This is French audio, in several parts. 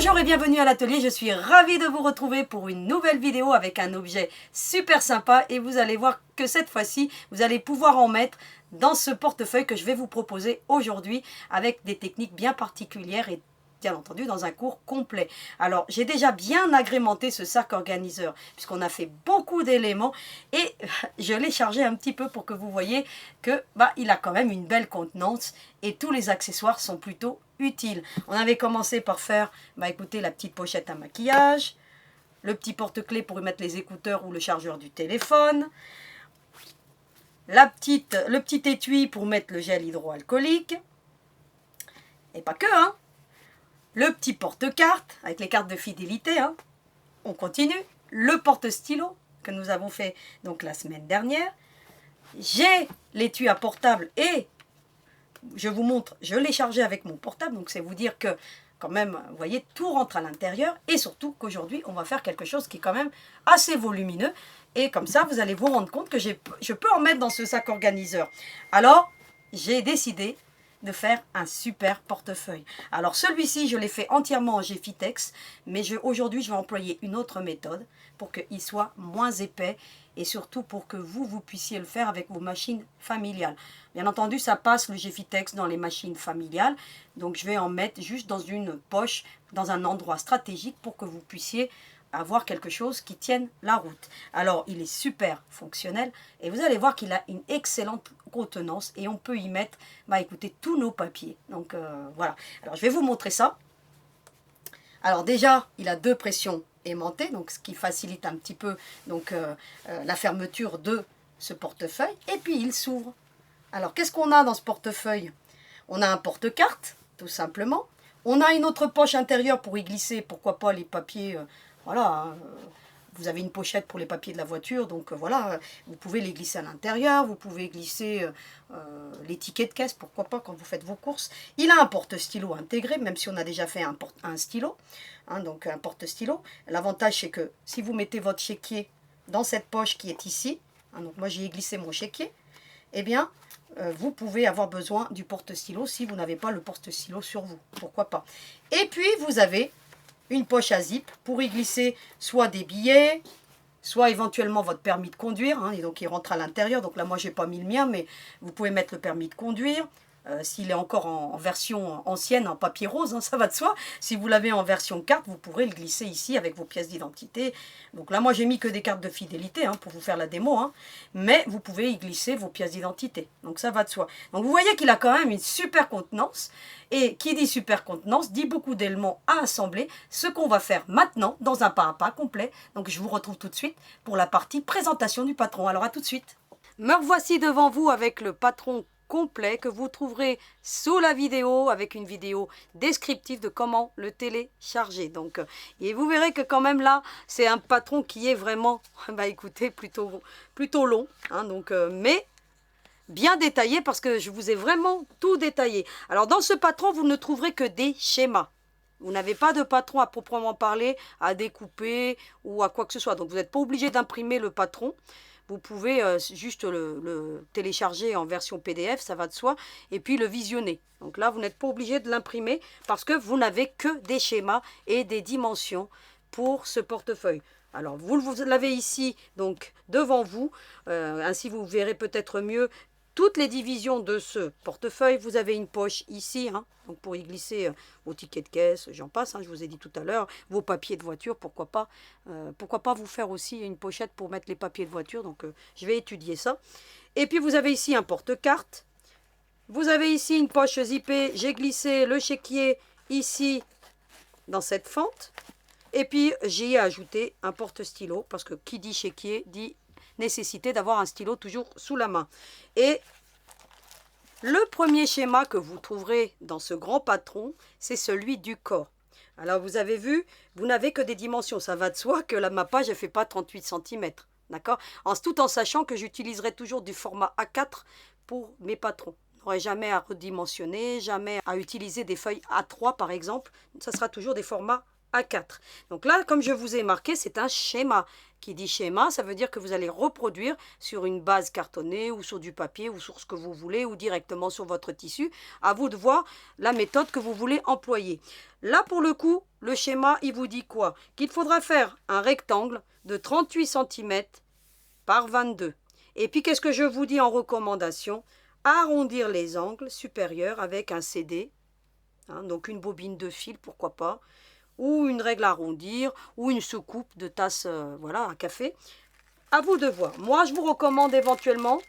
Bonjour et bienvenue à l'atelier, je suis ravie de vous retrouver pour une nouvelle vidéo avec un objet super sympa et vous allez voir que cette fois-ci, vous allez pouvoir en mettre dans ce portefeuille que je vais vous proposer aujourd'hui avec des techniques bien particulières et bien entendu dans un cours complet. Alors j'ai déjà bien agrémenté ce sac organiseur puisqu'on a fait beaucoup d'éléments et je l'ai chargé un petit peu pour que vous voyez que il a quand même une belle contenance et tous les accessoires sont plutôt utiles. On avait commencé par faire écoutez, la petite pochette à maquillage, le petit porte-clés pour y mettre les écouteurs ou le chargeur du téléphone, le petit étui pour mettre le gel hydroalcoolique et pas que hein. Le petit porte-carte avec les cartes de fidélité, hein. On continue. Le porte-stylo que nous avons fait donc la semaine dernière. J'ai l'étui à portable et je vous montre, je l'ai chargé avec mon portable. Donc c'est vous dire que quand même, vous voyez, tout rentre à l'intérieur. Et surtout qu'aujourd'hui, on va faire quelque chose qui est quand même assez volumineux. Et comme ça, vous allez vous rendre compte que je peux en mettre dans ce sac organiseur. Alors, j'ai décidé de faire un super portefeuille. Alors celui-ci, je l'ai fait entièrement en Geffitex, mais aujourd'hui, je vais employer une autre méthode pour qu'il soit moins épais et surtout pour que vous puissiez le faire avec vos machines familiales. Bien entendu, ça passe le Geffitex dans les machines familiales, donc je vais en mettre juste dans une poche, dans un endroit stratégique pour que vous puissiez avoir quelque chose qui tienne la route. Alors, il est super fonctionnel et vous allez voir qu'il a une excellente contenance et on peut y mettre, écoutez, tous nos papiers. Donc, voilà. Alors, je vais vous montrer ça. Alors, déjà, il a 2 pressions aimantées, donc ce qui facilite un petit peu donc, la fermeture de ce portefeuille. Et puis, il s'ouvre. Alors, qu'est-ce qu'on a dans ce portefeuille? On a un porte-carte, tout simplement. On a une autre poche intérieure pour y glisser, pourquoi pas, les papiers. Voilà, hein. Vous avez une pochette pour les papiers de la voiture, donc voilà, vous pouvez les glisser à l'intérieur, vous pouvez glisser les tickets de caisse, pourquoi pas, quand vous faites vos courses. Il a un porte-stylo intégré, même si on a déjà fait un stylo, hein, donc un porte-stylo. L'avantage, c'est que si vous mettez votre chéquier dans cette poche qui est ici, hein, donc moi j'y ai glissé mon chéquier, eh bien, vous pouvez avoir besoin du porte-stylo si vous n'avez pas le porte-stylo sur vous, pourquoi pas. Et puis, vous avez une poche à zip pour y glisser soit des billets, soit éventuellement votre permis de conduire, hein, et donc il rentre à l'intérieur. Donc là, moi, j'ai pas mis le mien, mais vous pouvez mettre le permis de conduire. S'il est encore en version ancienne, en papier rose, hein, ça va de soi. Si vous l'avez en version carte, vous pourrez le glisser ici avec vos pièces d'identité. Donc là, moi, j'ai mis que des cartes de fidélité hein, pour vous faire la démo. Hein, mais vous pouvez y glisser vos pièces d'identité. Donc ça va de soi. Donc vous voyez qu'il a quand même une super contenance. Et qui dit super contenance, dit beaucoup d'éléments à assembler. Ce qu'on va faire maintenant dans un pas à pas complet. Donc je vous retrouve tout de suite pour la partie présentation du patron. Alors à tout de suite. Me revoici devant vous avec le patron complet que vous trouverez sous la vidéo avec une vidéo descriptive de comment le télécharger. Donc, et vous verrez que quand même là, c'est un patron qui est vraiment, écoutez, plutôt long. Hein, donc, mais bien détaillé parce que je vous ai vraiment tout détaillé. Alors, dans ce patron, vous ne trouverez que des schémas. Vous n'avez pas de patron à proprement parler, à découper ou à quoi que ce soit. Donc, vous n'êtes pas obligé d'imprimer le patron. Vous pouvez juste le télécharger en version PDF, ça va de soi, et puis le visionner. Donc là, vous n'êtes pas obligé de l'imprimer parce que vous n'avez que des schémas et des dimensions pour ce portefeuille. Alors, vous l'avez ici, donc devant vous, ainsi vous verrez peut-être mieux toutes les divisions de ce portefeuille. Vous avez une poche ici, hein, donc pour y glisser vos tickets de caisse, j'en passe, hein, je vous ai dit tout à l'heure, vos papiers de voiture, pourquoi pas vous faire aussi une pochette pour mettre les papiers de voiture, donc je vais étudier ça. Et puis vous avez ici un porte-carte, vous avez ici une poche zippée, j'ai glissé le chéquier ici dans cette fente, et puis j'y ai ajouté un porte-stylo, parce que qui dit chéquier dit nécessité d'avoir un stylo toujours sous la main. Et le premier schéma que vous trouverez dans ce grand patron, c'est celui du corps. Alors vous avez vu, vous n'avez que des dimensions. Ça va de soi que ma page ne fait pas 38 cm. D'accord, tout en sachant que j'utiliserai toujours du format A4 pour mes patrons. Je n'aurai jamais à redimensionner, jamais à utiliser des feuilles A3 par exemple. Ça sera toujours des formats A4. Donc là, comme je vous ai marqué, c'est un schéma. Qui dit schéma, ça veut dire que vous allez reproduire sur une base cartonnée ou sur du papier ou sur ce que vous voulez ou directement sur votre tissu. À vous de voir la méthode que vous voulez employer. Là, pour le coup, le schéma, il vous dit quoi? Qu'il faudra faire un rectangle de 38 cm par 22. Et puis, qu'est-ce que je vous dis en recommandation? Arrondir les angles supérieurs avec un CD, hein, donc une bobine de fil, pourquoi pas, ou une règle à arrondir, ou une soucoupe de tasse voilà, à café. À vous de voir. Moi, je vous recommande éventuellement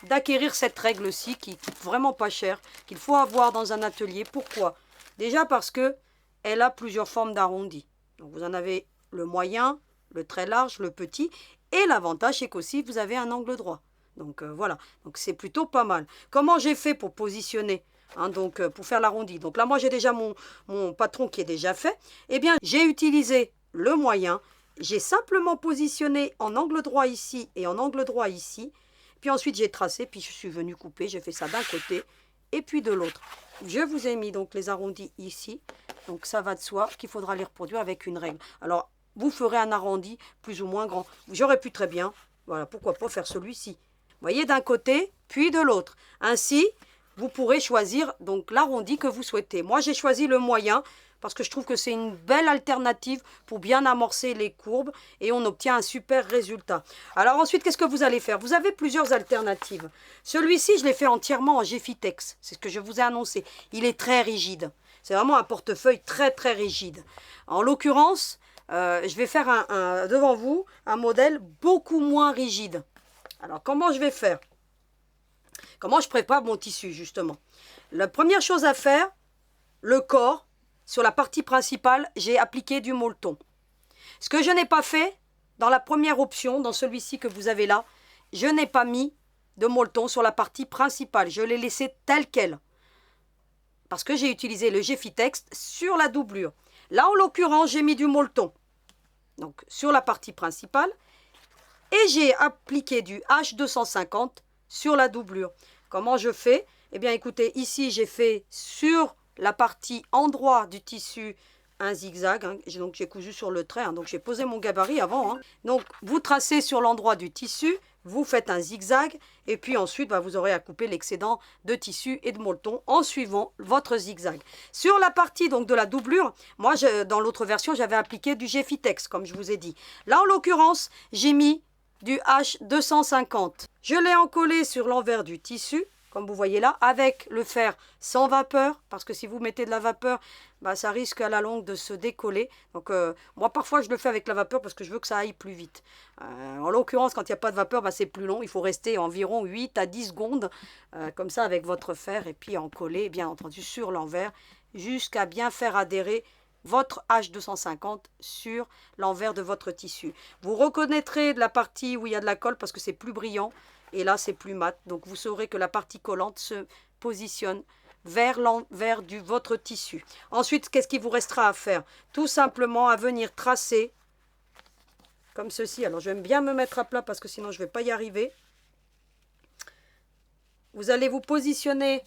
d'acquérir cette règle-ci qui coûte vraiment pas cher, qu'il faut avoir dans un atelier. Pourquoi? Déjà parce que elle a plusieurs formes d'arrondi. Donc vous en avez le moyen, le très large, le petit, et l'avantage c'est qu'aussi vous avez un angle droit. Donc voilà, donc c'est plutôt pas mal. Comment j'ai fait pour positionner? Hein, donc pour faire l'arrondi. Donc là, moi, j'ai déjà mon patron qui est déjà fait. Eh bien, j'ai utilisé le moyen. J'ai simplement positionné en angle droit ici et en angle droit ici. Puis ensuite, j'ai tracé, puis je suis venue couper. J'ai fait ça d'un côté et puis de l'autre. Je vous ai mis donc les arrondis ici. Donc ça va de soi qu'il faudra les reproduire avec une règle. Alors, vous ferez un arrondi plus ou moins grand. J'aurais pu très bien, voilà, pourquoi pas faire celui-ci. Vous voyez, d'un côté, puis de l'autre. Ainsi, vous pourrez choisir donc l'arrondi que vous souhaitez. Moi, j'ai choisi le moyen parce que je trouve que c'est une belle alternative pour bien amorcer les courbes et on obtient un super résultat. Alors ensuite, qu'est-ce que vous allez faire? Vous avez plusieurs alternatives. Celui-ci, je l'ai fait entièrement en Geffitex. C'est ce que je vous ai annoncé. Il est très rigide. C'est vraiment un portefeuille très, très rigide. En l'occurrence, je vais faire devant vous un modèle beaucoup moins rigide. Alors, comment je vais faire? Comment je prépare mon tissu, justement? La première chose à faire, le corps, sur la partie principale, j'ai appliqué du molleton. Ce que je n'ai pas fait, dans la première option, dans celui-ci que vous avez là, je n'ai pas mis de molleton sur la partie principale. Je l'ai laissé tel quel. Parce que j'ai utilisé le Geffitex sur la doublure. Là, en l'occurrence, j'ai mis du molleton. Donc, sur la partie principale. Et j'ai appliqué du H250 sur la doublure. Comment je fais? Eh bien, écoutez, ici, j'ai fait sur la partie endroit du tissu un zigzag. Hein. Donc, j'ai cousu sur le trait. Hein. Donc, j'ai posé mon gabarit avant. Hein. Donc, vous tracez sur l'endroit du tissu, vous faites un zigzag. Et puis ensuite, vous aurez à couper l'excédent de tissu et de molleton en suivant votre zigzag. Sur la partie donc de la doublure, moi, dans l'autre version, j'avais appliqué du Geffitex, comme je vous ai dit. Là, en l'occurrence, j'ai mis du H250. Je l'ai encollé sur l'envers du tissu, comme vous voyez là, avec le fer sans vapeur, parce que si vous mettez de la vapeur, ça risque à la longue de se décoller. Donc moi parfois je le fais avec la vapeur parce que je veux que ça aille plus vite. En l'occurrence, quand il n'y a pas de vapeur, c'est plus long. Il faut rester environ 8 à 10 secondes, comme ça avec votre fer, et puis encoller, bien entendu, sur l'envers, jusqu'à bien faire adhérer votre H250 sur l'envers de votre tissu. Vous reconnaîtrez de la partie où il y a de la colle parce que c'est plus brillant et là c'est plus mat. Donc vous saurez que la partie collante se positionne vers l'envers de votre tissu. Ensuite, qu'est-ce qu'il vous restera à faire? Tout simplement à venir tracer comme ceci. Alors j'aime bien me mettre à plat parce que sinon je ne vais pas y arriver. Vous allez vous positionner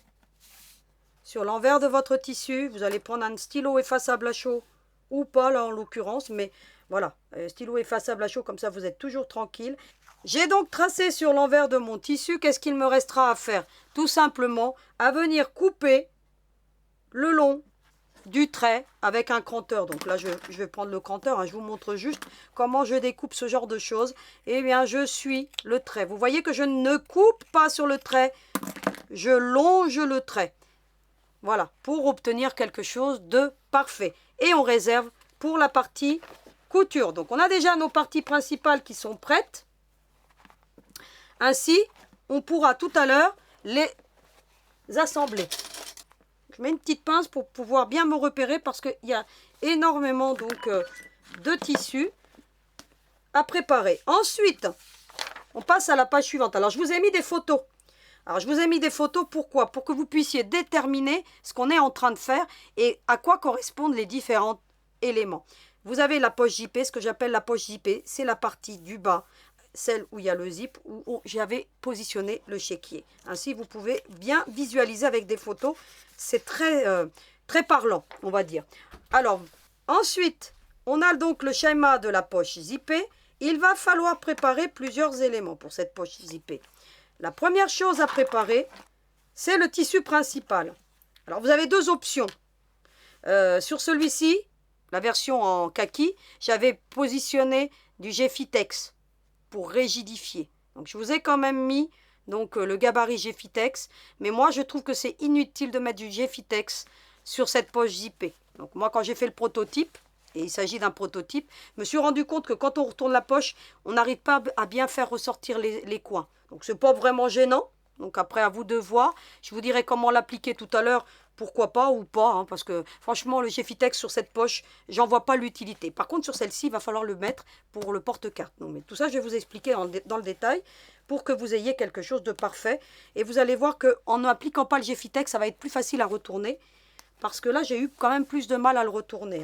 sur l'envers de votre tissu. Vous allez prendre un stylo effaçable à chaud ou pas là en l'occurrence, mais voilà, stylo effaçable à chaud, comme ça vous êtes toujours tranquille. J'ai donc tracé sur l'envers de mon tissu. Qu'est-ce qu'il me restera à faire? Tout simplement à venir couper le long du trait avec un cranteur. Donc là je vais prendre le cranteur, hein, je vous montre juste comment je découpe ce genre de choses. Eh bien je suis le trait. Vous voyez que je ne coupe pas sur le trait, je longe le trait. Voilà, pour obtenir quelque chose de parfait. Et on réserve pour la partie couture. Donc, on a déjà nos parties principales qui sont prêtes. Ainsi, on pourra tout à l'heure les assembler. Je mets une petite pince pour pouvoir bien me repérer parce qu'il y a énormément donc, de tissu à préparer. Ensuite, on passe à la page suivante. Alors, je vous ai mis des photos. Alors, je vous ai mis des photos, pourquoi? Pour que vous puissiez déterminer ce qu'on est en train de faire et à quoi correspondent les différents éléments. Vous avez la poche zippée, ce que j'appelle la poche zippée, c'est la partie du bas, celle où il y a le zip, où j'avais positionné le chéquier. Ainsi, vous pouvez bien visualiser avec des photos. C'est très, très parlant, on va dire. Alors, ensuite, on a donc le schéma de la poche zippée. il va falloir préparer plusieurs éléments pour cette poche zippée. La première chose à préparer, c'est le tissu principal. Alors, vous avez deux options. Sur celui-ci, la version en kaki, j'avais positionné du Geffitex pour rigidifier. Donc, je vous ai quand même mis donc, le gabarit Geffitex. Mais moi, je trouve que c'est inutile de mettre du Geffitex sur cette poche zippée. Donc, moi, quand j'ai fait le prototype, et il s'agit d'un prototype, je me suis rendu compte que quand on retourne la poche, on n'arrive pas à bien faire ressortir les coins. Donc, ce n'est pas vraiment gênant. Donc, après, à vous de voir. Je vous dirai comment l'appliquer tout à l'heure. Pourquoi pas ou pas, hein, parce que franchement, le Geffitex sur cette poche, j'en vois pas l'utilité. Par contre, sur celle-ci, il va falloir le mettre pour le porte-carte. Mais tout ça, je vais vous expliquer dans le détail pour que vous ayez quelque chose de parfait. Et vous allez voir qu'en n'appliquant pas le Geffitex, ça va être plus facile à retourner. Parce que là, j'ai eu quand même plus de mal à le retourner.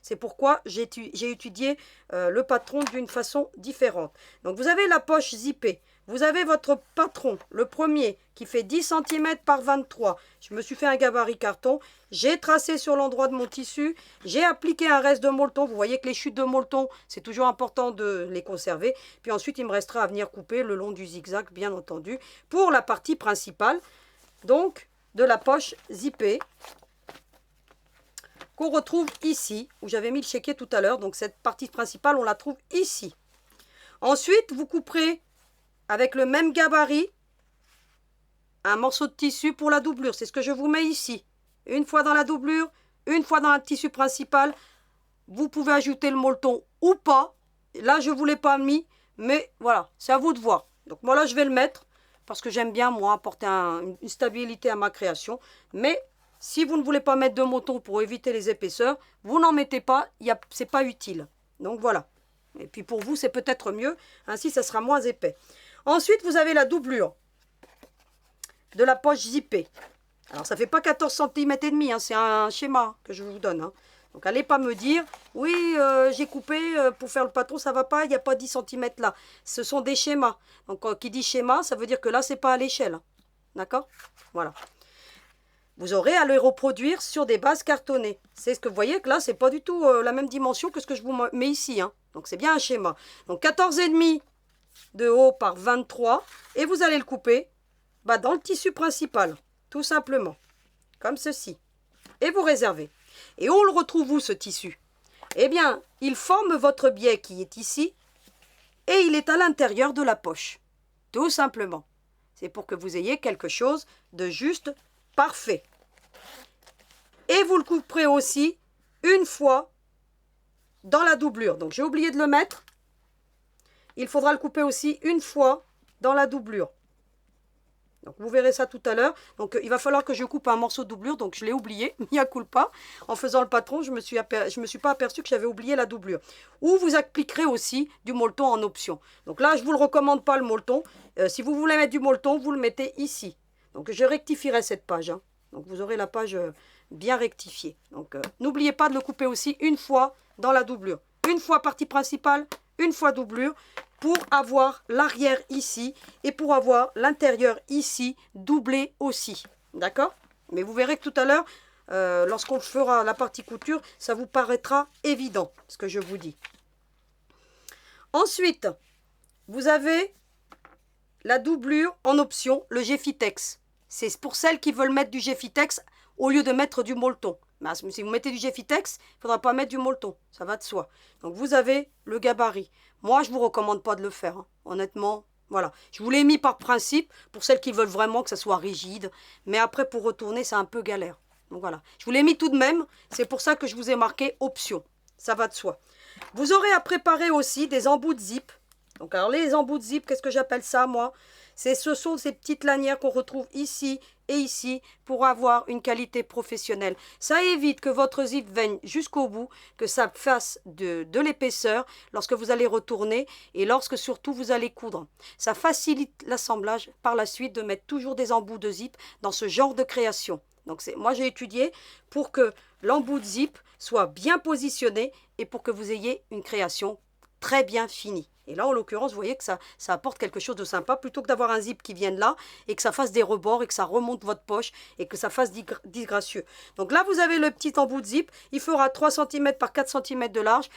C'est pourquoi j'ai étudié le patron d'une façon différente. Donc, vous avez la poche zippée. Vous avez votre patron, le premier, qui fait 10 cm par 23. Je me suis fait un gabarit carton. J'ai tracé sur l'endroit de mon tissu. J'ai appliqué un reste de molleton. Vous voyez que les chutes de molleton, c'est toujours important de les conserver. Puis ensuite, il me restera à venir couper le long du zigzag, bien entendu, pour la partie principale. Donc, de la poche zippée qu'on retrouve ici, où j'avais mis le chéquier tout à l'heure. Donc, cette partie principale, on la trouve ici. Ensuite, vous couperez avec le même gabarit un morceau de tissu pour la doublure. C'est ce que je vous mets ici. Une fois dans la doublure, une fois dans le tissu principal. Vous pouvez ajouter le molleton ou pas. Là, je ne vous l'ai pas mis, mais voilà, c'est à vous de voir. Donc, moi, là, je vais le mettre parce que j'aime bien, moi, apporter une stabilité à ma création. Mais si vous ne voulez pas mettre de molleton pour éviter les épaisseurs, vous n'en mettez pas, ce n'est pas utile. Donc, voilà. Et puis, pour vous, c'est peut-être mieux. Ainsi, ça sera moins épais. Ensuite, vous avez la doublure de la poche zippée. Alors, ça ne fait pas 14 cm et demi, hein, c'est un schéma que je vous donne. Hein. Donc, allez pas me dire, oui, j'ai coupé pour faire le patron, ça ne va pas, il n'y a pas 10 cm là. Ce sont des schémas. Donc, qui dit schéma, ça veut dire que là, ce n'est pas à l'échelle. Hein. D'accord? Voilà. Vous aurez à le reproduire sur des bases cartonnées. C'est ce que vous voyez que là, ce n'est pas du tout la même dimension que ce que je vous mets ici. Hein. Donc, c'est bien un schéma. Donc, 14,5 de haut par 23. Et vous allez le couper dans le tissu principal. Tout simplement. Comme ceci. Et vous réservez. Et on le retrouve où, ce tissu? Eh bien, il forme votre biais qui est ici. Et il est à l'intérieur de la poche. Tout simplement. C'est pour que vous ayez quelque chose de juste parfait. Et vous le couperez aussi une fois dans la doublure. Donc, j'ai oublié de le mettre. Il faudra le couper aussi une fois dans la doublure. Donc, vous verrez ça tout à l'heure. Donc, il va falloir que je coupe un morceau de doublure. Donc, je l'ai oublié. Mea culpa. En faisant le patron, je me suis pas aperçu que j'avais oublié la doublure. Ou vous appliquerez aussi du molleton en option. Donc là, je ne vous le recommande pas, le molleton. Si vous voulez mettre du molleton, vous le mettez ici. Donc, je rectifierai cette page. Hein. Donc, vous aurez la page bien rectifiée. Donc, n'oubliez pas de le couper aussi une fois dans la doublure. Une fois partie principale, une fois doublure, pour avoir l'arrière ici et pour avoir l'intérieur ici doublé aussi. D'accord? Mais vous verrez que tout à l'heure, lorsqu'on fera la partie couture, ça vous paraîtra évident, ce que je vous dis. Ensuite, vous avez la doublure en option, le Geffitex. C'est pour celles qui veulent mettre du Geffitex au lieu de mettre du molleton. Mais si vous mettez du Geffitex, il ne faudra pas mettre du molleton. Ça va de soi. Donc, vous avez le gabarit. Moi, je ne vous recommande pas de le faire. Hein. Honnêtement, voilà. Je vous l'ai mis par principe pour celles qui veulent vraiment que ça soit rigide. Mais après, pour retourner, c'est un peu galère. Donc, voilà. Je vous l'ai mis tout de même. C'est pour ça que je vous ai marqué option. Ça va de soi. Vous aurez à préparer aussi des embouts de zip. Donc, alors, les embouts de zip, qu'est-ce que j'appelle ça, moi? Ce sont ces petites lanières qu'on retrouve ici et ici pour avoir une qualité professionnelle. Ça évite que votre zip vienne jusqu'au bout, que ça fasse de l'épaisseur lorsque vous allez retourner et lorsque surtout vous allez coudre. Ça facilite l'assemblage par la suite de mettre toujours des embouts de zip dans ce genre de création. Donc moi j'ai étudié pour que l'embout de zip soit bien positionné et pour que vous ayez une création très bien finie. Et là, en l'occurrence, vous voyez que ça apporte quelque chose de sympa, plutôt que d'avoir un zip qui vienne là et que ça fasse des rebords et que ça remonte votre poche et que ça fasse disgracieux. Donc là, vous avez le petit embout de zip. Il fera 3 cm par 4 cm de large.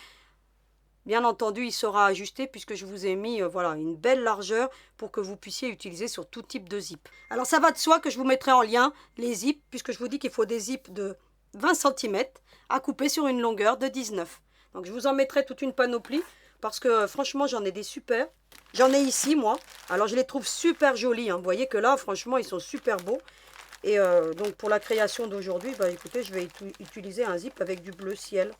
Bien entendu, il sera ajusté puisque je vous ai mis voilà, une belle largeur pour que vous puissiez utiliser sur tout type de zip. Alors ça va de soi que je vous mettrai en lien les zips puisque je vous dis qu'il faut des zips de 20 cm à couper sur une longueur de 19. Donc je vous en mettrai toute une panoplie parce que franchement j'en ai des super. J'en ai ici moi. Alors je les trouve super jolis. Hein. Vous voyez que là franchement ils sont super beaux. Et donc pour la création d'aujourd'hui, bah, écoutez, je vais utiliser un zip avec du bleu ciel.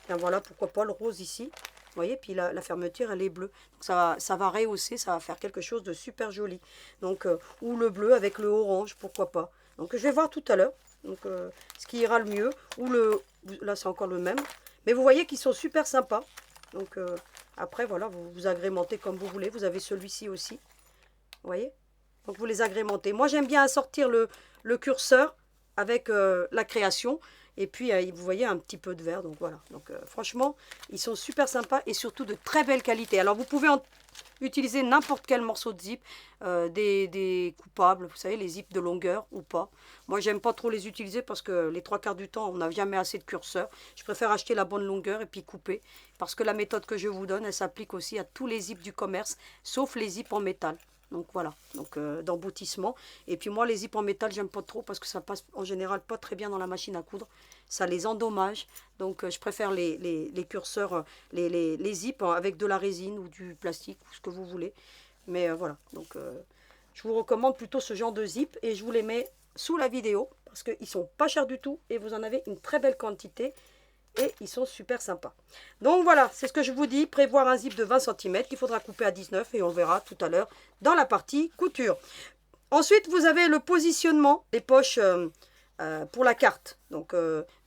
Bien voilà, pourquoi pas le rose ici. Vous voyez, puis la fermeture, elle est bleue. Donc ça va rehausser, ça va faire quelque chose de super joli. Donc, ou le bleu avec le orange, pourquoi pas. Donc, je vais voir tout à l'heure. Donc, ce qui ira le mieux. Ou le... Là, c'est encore le même. Mais vous voyez qu'ils sont super sympas. Donc, après, voilà, vous agrémentez comme vous voulez. Vous avez celui-ci aussi. Vous voyez? Donc, vous les agrémentez. Moi, j'aime bien assortir le curseur avec la création. Et puis, vous voyez, un petit peu de vert. Donc, voilà. Donc, franchement, ils sont super sympas et surtout de très belle qualité. Alors, vous pouvez utiliser n'importe quel morceau de zip. Des coupables, vous savez, les zips de longueur ou pas. Moi, j'aime pas trop les utiliser parce que les 3/4 du temps, on n'a jamais assez de curseur. Je préfère acheter la bonne longueur et puis couper. Parce que la méthode que je vous donne, elle s'applique aussi à tous les zips du commerce, sauf les zips en métal. Donc voilà, donc d'emboutissement. Et puis moi, les zips en métal, j'aime pas trop parce que ça passe en général pas très bien dans la machine à coudre. Ça les endommage. Donc je préfère les curseurs, les zips avec de la résine ou du plastique, ou ce que vous voulez. Mais voilà, donc je vous recommande plutôt ce genre de zip et je vous les mets sous la vidéo parce qu'ils sont pas chers du tout et vous en avez une très belle quantité. Et ils sont super sympas. Donc voilà, c'est ce que je vous dis. Prévoir un zip de 20 cm qu'il faudra couper à 19 et on verra tout à l'heure dans la partie couture. Ensuite, vous avez le positionnement des poches pour la carte. Donc,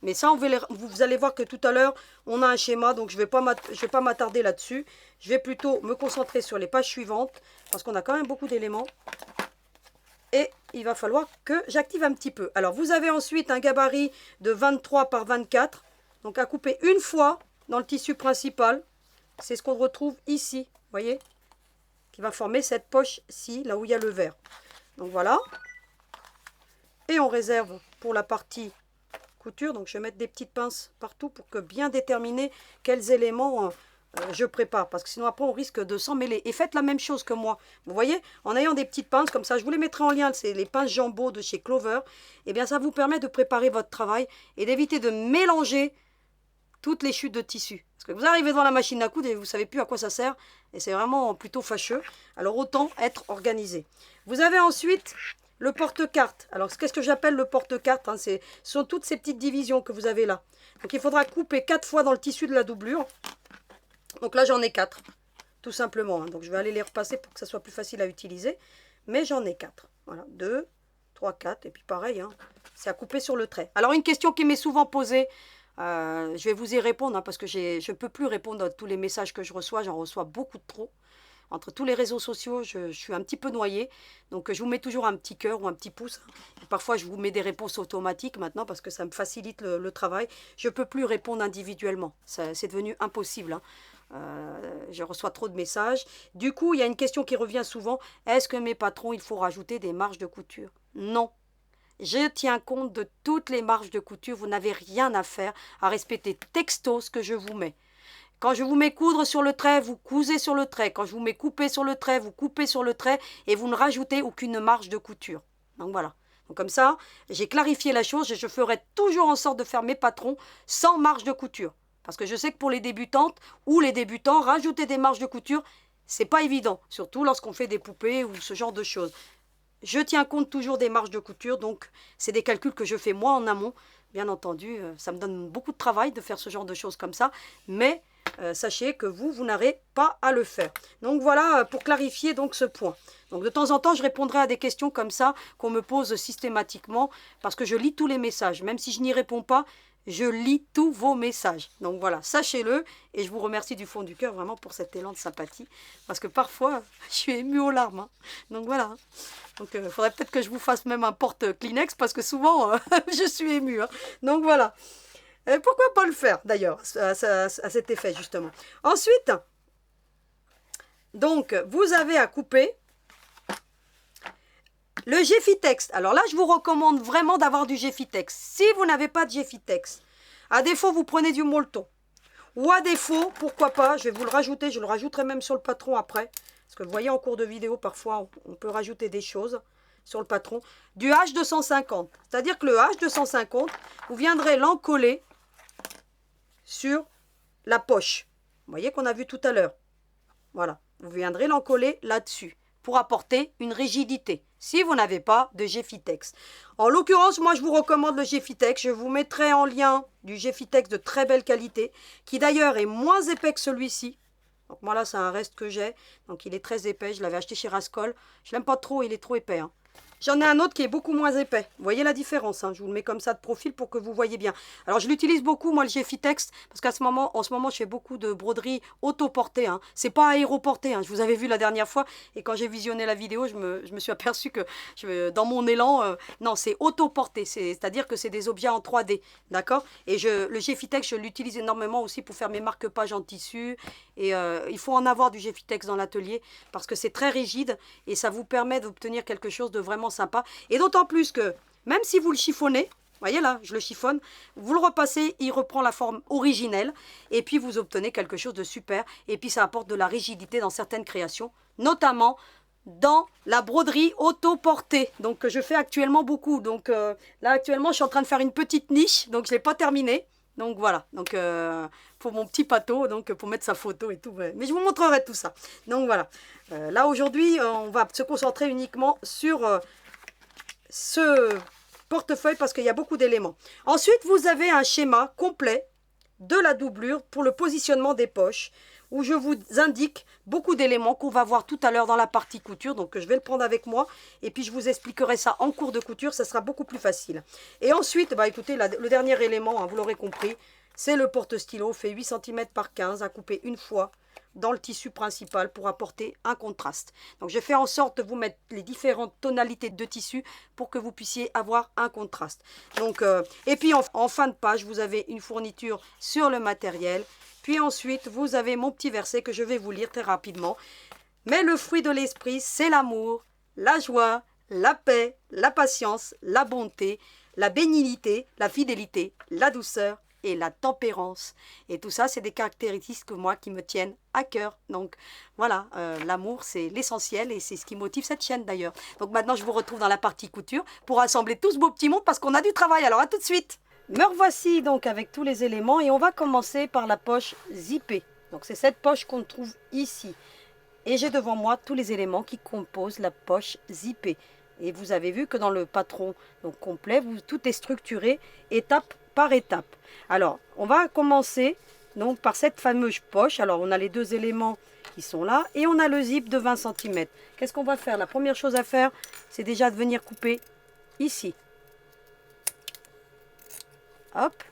mais ça, vous allez voir que tout à l'heure, on a un schéma. Donc, je ne vais pas m'attarder là-dessus. Je vais plutôt me concentrer sur les pages suivantes parce qu'on a quand même beaucoup d'éléments. Et il va falloir que j'active un petit peu. Alors, vous avez ensuite un gabarit de 23 par 24. Donc à couper une fois dans le tissu principal. C'est ce qu'on retrouve ici, vous voyez, qui va former cette poche-ci, là où il y a le vert. Donc voilà. Et on réserve pour la partie couture. Donc je vais mettre des petites pinces partout pour que bien déterminer quels éléments je prépare. Parce que sinon après on risque de s'en mêler. Et faites la même chose que moi. Vous voyez, en ayant des petites pinces comme ça, je vous les mettrai en lien. C'est les pinces Jumbo de chez Clover. Et bien ça vous permet de préparer votre travail et d'éviter de mélanger toutes les chutes de tissu. Parce que vous arrivez devant la machine à coudre et vous ne savez plus à quoi ça sert. Et c'est vraiment plutôt fâcheux. Alors autant être organisé. Vous avez ensuite le porte-carte. Alors qu'est-ce que j'appelle le porte-carte, hein, ce sont toutes ces petites divisions que vous avez là. Donc il faudra couper 4 fois dans le tissu de la doublure. Donc là j'en ai 4. Tout simplement. Hein. Donc je vais aller les repasser pour que ça soit plus facile à utiliser. Mais j'en ai 4. Voilà. 2, 3, 4. Et puis pareil, hein, c'est à couper sur le trait. Alors une question qui m'est souvent posée. Je vais vous y répondre hein, parce que je ne peux plus répondre à tous les messages que je reçois. J'en reçois beaucoup de trop. Entre tous les réseaux sociaux, je suis un petit peu noyée. Donc, je vous mets toujours un petit cœur ou un petit pouce. Et parfois, je vous mets des réponses automatiques maintenant parce que ça me facilite le travail. Je ne peux plus répondre individuellement. C'est devenu impossible. Hein. Je reçois trop de messages. Du coup, il y a une question qui revient souvent. Est-ce que mes patrons, il faut rajouter des marges de couture? Non. Je tiens compte de toutes les marges de couture. Vous n'avez rien à faire à respecter texto ce que je vous mets. Quand je vous mets coudre sur le trait, vous cousez sur le trait. Quand je vous mets couper sur le trait, vous coupez sur le trait et vous ne rajoutez aucune marge de couture. Donc voilà. Donc comme ça, j'ai clarifié la chose et je ferai toujours en sorte de faire mes patrons sans marge de couture. Parce que je sais que pour les débutantes ou les débutants, rajouter des marges de couture, c'est pas évident. Surtout lorsqu'on fait des poupées ou ce genre de choses. Je tiens compte toujours des marges de couture, donc c'est des calculs que je fais moi en amont. Bien entendu, ça me donne beaucoup de travail de faire ce genre de choses comme ça, mais sachez que vous n'aurez pas à le faire. Donc voilà pour clarifier donc ce point. Donc de temps en temps, je répondrai à des questions comme ça qu'on me pose systématiquement parce que je lis tous les messages. Même si je n'y réponds pas, je lis tous vos messages. Donc voilà, sachez-le et je vous remercie du fond du cœur vraiment pour cet élan de sympathie parce que parfois, je suis émue aux larmes. Hein. Donc voilà. Donc il faudrait peut-être que je vous fasse même un porte Kleenex parce que souvent, je suis émue. Hein. Donc voilà. Pourquoi pas le faire d'ailleurs à cet effet justement. Ensuite, donc vous avez à couper le Geffitex. Alors là, je vous recommande vraiment d'avoir du Geffitex. Si vous n'avez pas de Geffitex, à défaut, vous prenez du molleton. Ou à défaut, pourquoi pas, je vais vous le rajouter, je le rajouterai même sur le patron après. Parce que vous voyez en cours de vidéo, parfois on peut rajouter des choses sur le patron. Du H250. C'est-à-dire que le H250, vous viendrez l'encoller sur la poche. Vous voyez qu'on a vu tout à l'heure. Voilà, vous viendrez l'encoller là-dessus pour apporter une rigidité, si vous n'avez pas de Geffitex. En l'occurrence, moi je vous recommande le Geffitex. Je vous mettrai en lien du Geffitex de très belle qualité, qui d'ailleurs est moins épais que celui-ci. Donc moi là, c'est un reste que j'ai, donc il est très épais. Je l'avais acheté chez Rascol. Je l'aime pas trop, il est trop épais, hein. J'en ai un autre qui est beaucoup moins épais. Vous voyez la différence, hein. Je vous le mets comme ça de profil pour que vous voyez bien. Alors, je l'utilise beaucoup, moi, le Geffitex, parce qu'en ce moment, je fais beaucoup de broderie autoportée, hein. C'est pas aéroporté, hein. Je vous avais vu la dernière fois, et quand j'ai visionné la vidéo, je me suis aperçu que dans mon élan, non, c'est autoporté. C'est-à-dire que c'est des objets en 3D, d'accord? Et le Geffitex, je l'utilise énormément aussi pour faire mes marque-pages en tissu. Et il faut en avoir du Geffitex dans l'atelier, parce que c'est très rigide, et ça vous permet d'obtenir quelque chose de vraiment sympa. Et d'autant plus que, même si vous le chiffonnez, vous voyez là, je le chiffonne, vous le repassez, il reprend la forme originelle, et puis vous obtenez quelque chose de super, et puis ça apporte de la rigidité dans certaines créations, notamment dans la broderie autoportée, donc que je fais actuellement beaucoup. Donc là actuellement je suis en train de faire une petite niche, donc je ne l'ai pas terminée. Donc voilà, donc pour mon petit pâteau, donc pour mettre sa photo et tout, ouais. Mais je vous montrerai tout ça. Donc voilà, là aujourd'hui on va se concentrer uniquement sur ce portefeuille parce qu'il y a beaucoup d'éléments. Ensuite vous avez un schéma complet de la doublure pour le positionnement des poches, où je vous indique beaucoup d'éléments qu'on va voir tout à l'heure dans la partie couture. Donc je vais le prendre avec moi et puis je vous expliquerai ça en cours de couture, ça sera beaucoup plus facile. Et ensuite, bah écoutez, le dernier élément, hein, vous l'aurez compris, c'est le porte-stylo, fait 8 cm par 15 à couper une fois dans le tissu principal pour apporter un contraste. Donc je fais en sorte de vous mettre les différentes tonalités de tissu pour que vous puissiez avoir un contraste. Donc, et puis en fin de page, vous avez une fourniture sur le matériel. Puis ensuite, vous avez mon petit verset que je vais vous lire très rapidement. Mais le fruit de l'esprit, c'est l'amour, la joie, la paix, la patience, la bonté, la bénignité, la fidélité, la douceur et la tempérance. Et tout ça, c'est des caractéristiques moi qui me tiennent à cœur. Donc voilà, l'amour, c'est l'essentiel et c'est ce qui motive cette chaîne d'ailleurs. Donc maintenant, je vous retrouve dans la partie couture pour assembler tout ce beau petit monde parce qu'on a du travail. Alors à tout de suite. Me revoici donc avec tous les éléments et on va commencer par la poche zippée. Donc c'est cette poche qu'on trouve ici. Et j'ai devant moi tous les éléments qui composent la poche zippée. Et vous avez vu que dans le patron donc complet, tout est structuré étape par étape. Alors, on va commencer donc par cette fameuse poche. Alors, on a les deux éléments qui sont là et on a le zip de 20 cm. Qu'est-ce qu'on va faire? La première chose à faire, c'est déjà de venir couper ici. Hop,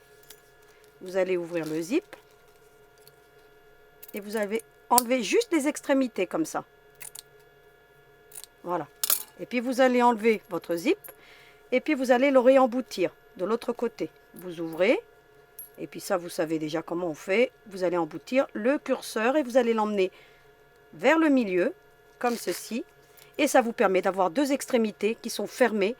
vous allez ouvrir le zip et vous avez enlevé juste les extrémités comme ça. Voilà. Et puis vous allez enlever votre zip et puis vous allez le réemboutir de l'autre côté. Vous ouvrez et puis ça vous savez déjà comment on fait. Vous allez emboutir le curseur et vous allez l'emmener vers le milieu comme ceci. Et ça vous permet d'avoir deux extrémités qui sont fermées.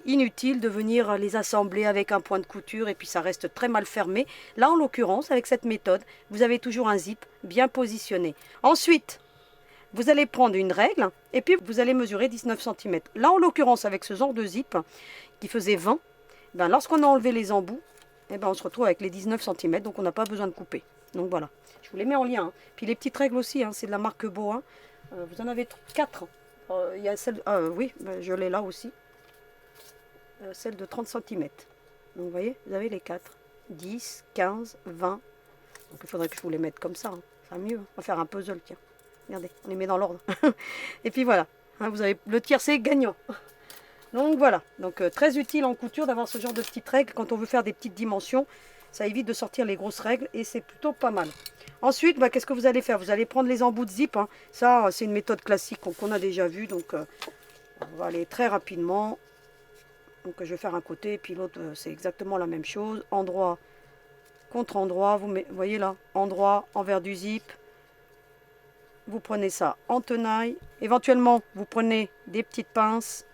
Inutile de venir les assembler avec un point de couture et puis ça reste très mal fermé. Là en l'occurrence avec cette méthode vous avez toujours un zip bien positionné. Ensuite vous allez prendre une règle et puis vous allez mesurer 19 cm. Là en l'occurrence avec ce genre de zip qui faisait 20, ben, lorsqu'on a enlevé les embouts, eh ben, on se retrouve avec les 19 cm donc on n'a pas besoin de couper. Donc voilà, je vous les mets en lien. Hein. Puis les petites règles aussi, hein, c'est de la marque Boa. Vous en avez 4. Il y a celle, oui, ben, je l'ai là aussi. Celle de 30 cm. Donc vous voyez, vous avez les 4. 10, 15, 20. Donc il faudrait que je vous les mette comme ça. Hein. Ça va mieux. On va faire un puzzle, tiens. Regardez, on les met dans l'ordre. Et puis voilà, hein, vous avez le tiercé gagnant. Donc voilà, donc très utile en couture d'avoir ce genre de petites règles. Quand on veut faire des petites dimensions, ça évite de sortir les grosses règles et c'est plutôt pas mal. Ensuite, bah, qu'est-ce que vous allez faire? Vous allez prendre les embouts de zip. Hein. Ça, c'est une méthode classique qu'on a déjà vue. Donc on va aller très rapidement. Donc je vais faire un côté et puis l'autre c'est exactement la même chose. Endroit contre endroit, vous voyez là, endroit, envers du zip. Vous prenez ça en tenaille. Éventuellement, vous prenez des petites pinces.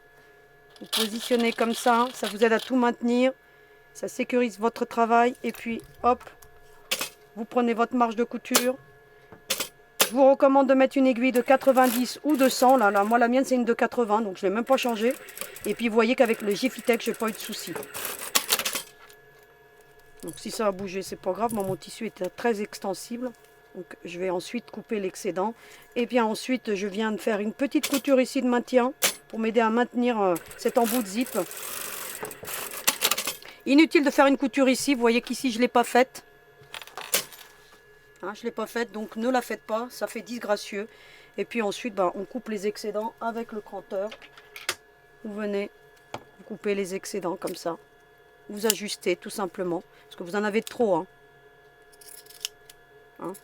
Vous positionnez comme ça. Ça vous aide à tout maintenir. Ça sécurise votre travail. Et puis, hop, vous prenez votre marge de couture. Je vous recommande de mettre une aiguille de 90 ou de 100. Là, moi, la mienne, c'est une de 80, donc je ne l'ai même pas changée. Et puis, vous voyez qu'avec le Jiffy-Tech, je n'ai pas eu de soucis. Donc, si ça a bougé, c'est pas grave. Moi, mon tissu était très extensible. Donc, je vais ensuite couper l'excédent. Et bien ensuite, je viens de faire une petite couture ici de maintien pour m'aider à maintenir cet embout de zip. Inutile de faire une couture ici. Vous voyez qu'ici, je ne l'ai pas faite. Hein, je ne l'ai pas faite, donc ne la faites pas. Ça fait disgracieux. Et puis ensuite, on coupe les excédents avec le cranteur. Vous venez, vous coupez les excédents comme ça. Vous ajustez tout simplement. Parce que vous en avez trop. Hein.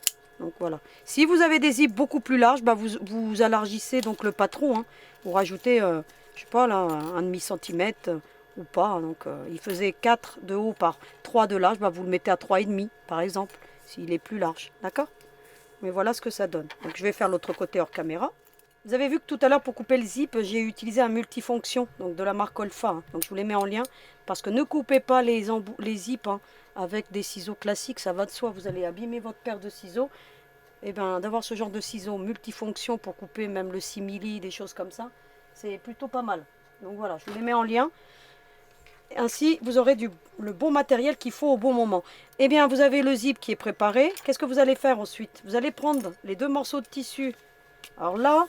Donc voilà. Si vous avez des zips beaucoup plus larges, vous élargissez donc le patron. Vous rajoutez, je sais pas là, 1,5 cm ou pas. Donc il faisait 4 de haut par 3 de large. Vous le mettez à 3,5 par exemple, s'il est plus large. D'accord? Mais voilà ce que ça donne. Donc je vais faire l'autre côté hors caméra. Vous avez vu que tout à l'heure, pour couper le zip, j'ai utilisé un multifonction, donc de la marque Olfa. Donc je vous les mets en lien, parce que ne coupez pas les zips avec des ciseaux classiques, ça va de soi. Vous allez abîmer votre paire de ciseaux. Et bien, d'avoir ce genre de ciseaux multifonction pour couper même le simili, des choses comme ça, c'est plutôt pas mal. Donc voilà, je vous les mets en lien. Ainsi, vous aurez le bon matériel qu'il faut au bon moment. Eh bien, vous avez le zip qui est préparé. Qu'est-ce que vous allez faire ensuite? Vous allez prendre les 2 morceaux de tissu. Alors là,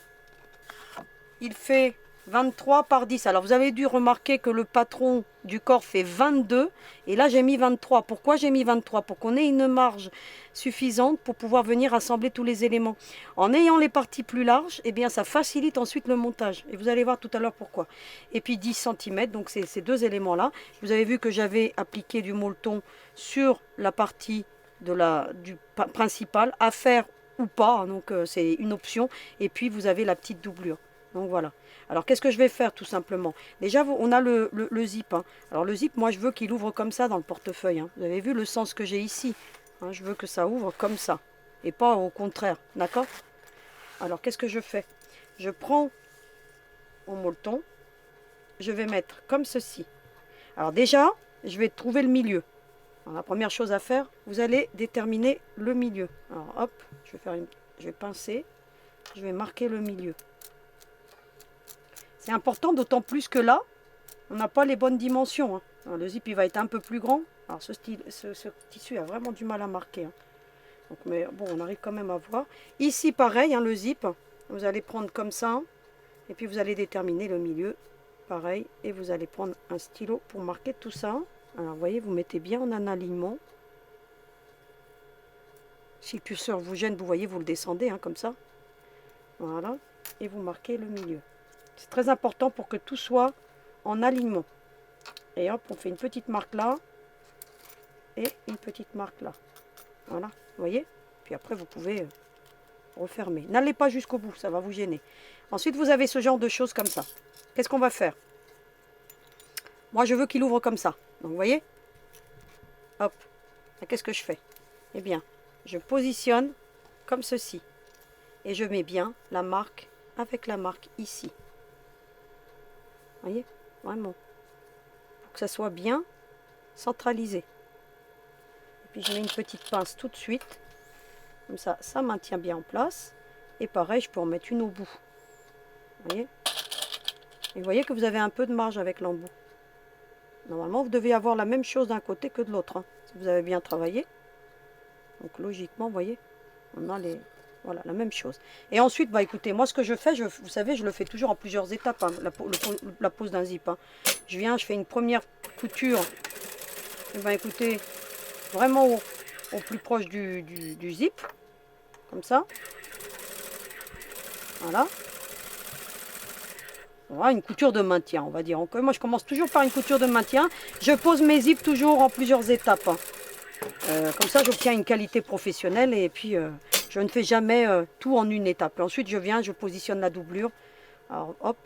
il fait 23 par 10. Alors vous avez dû remarquer que le patron du corps fait 22. Et là j'ai mis 23. Pourquoi j'ai mis 23? Pour qu'on ait une marge suffisante pour pouvoir venir assembler tous les éléments. En ayant les parties plus larges, eh bien ça facilite ensuite le montage. Et vous allez voir tout à l'heure pourquoi. Et puis 10 cm, donc c'est ces 2 éléments-là. Vous avez vu que j'avais appliqué du molleton sur la partie du principal, à faire ou pas. Donc c'est une option. Et puis vous avez la petite doublure. Donc voilà. Alors qu'est-ce que je vais faire tout simplement? Déjà on a le zip. Alors le zip, moi je veux qu'il ouvre comme ça dans le portefeuille. Vous avez vu le sens que j'ai ici. Je veux que ça ouvre comme ça. Et pas au contraire. D'accord? Alors qu'est-ce que je fais? Je prends mon molleton. Je vais mettre comme ceci. Alors déjà, je vais trouver le milieu. Alors, la première chose à faire, vous allez déterminer le milieu. Alors hop, je vais pincer. Je vais marquer le milieu. C'est important, d'autant plus que là, on n'a pas les bonnes dimensions. Alors, le zip, il va être un peu plus grand. Alors, ce tissu a vraiment du mal à marquer. Donc, mais bon, on arrive quand même à voir. Ici, pareil, le zip, vous allez prendre comme ça. Et puis, vous allez déterminer le milieu. Pareil. Et vous allez prendre un stylo pour marquer tout ça. Alors, vous voyez, vous mettez bien en un alignement. Si le curseur vous gêne, vous voyez, vous le descendez, comme ça. Voilà. Et vous marquez le milieu. C'est très important pour que tout soit en alignement. Et hop, on fait une petite marque là. Et une petite marque là. Voilà, vous voyez? Puis après, vous pouvez refermer. N'allez pas jusqu'au bout, ça va vous gêner. Ensuite, vous avez ce genre de choses comme ça. Qu'est-ce qu'on va faire? Moi, je veux qu'il ouvre comme ça. Donc, vous voyez? Hop. Qu'est-ce que je fais? Eh bien, je positionne comme ceci. Et je mets bien la marque avec la marque ici. Vous voyez? Vraiment. Pour que ça soit bien centralisé. Et puis je mets une petite pince tout de suite. Comme ça, ça maintient bien en place. Et pareil, je peux en mettre une au bout. Vous voyez? Et vous voyez que vous avez un peu de marge avec l'embout. Normalement, vous devez avoir la même chose d'un côté que de l'autre. Si vous avez bien travaillé. Donc logiquement, vous voyez, on a voilà, la même chose. Et ensuite, écoutez, moi ce que je fais, vous savez, je le fais toujours en plusieurs étapes, la pose d'un zip. Je viens, je fais une première couture. Et écoutez, vraiment au plus proche du zip. Comme ça. Voilà. Voilà, une couture de maintien, on va dire. Donc, moi, je commence toujours par une couture de maintien. Je pose mes zips toujours en plusieurs étapes. Comme ça, j'obtiens une qualité professionnelle. Et puis, je ne fais jamais tout en une étape. Et ensuite, je viens, je positionne la doublure. Alors, hop.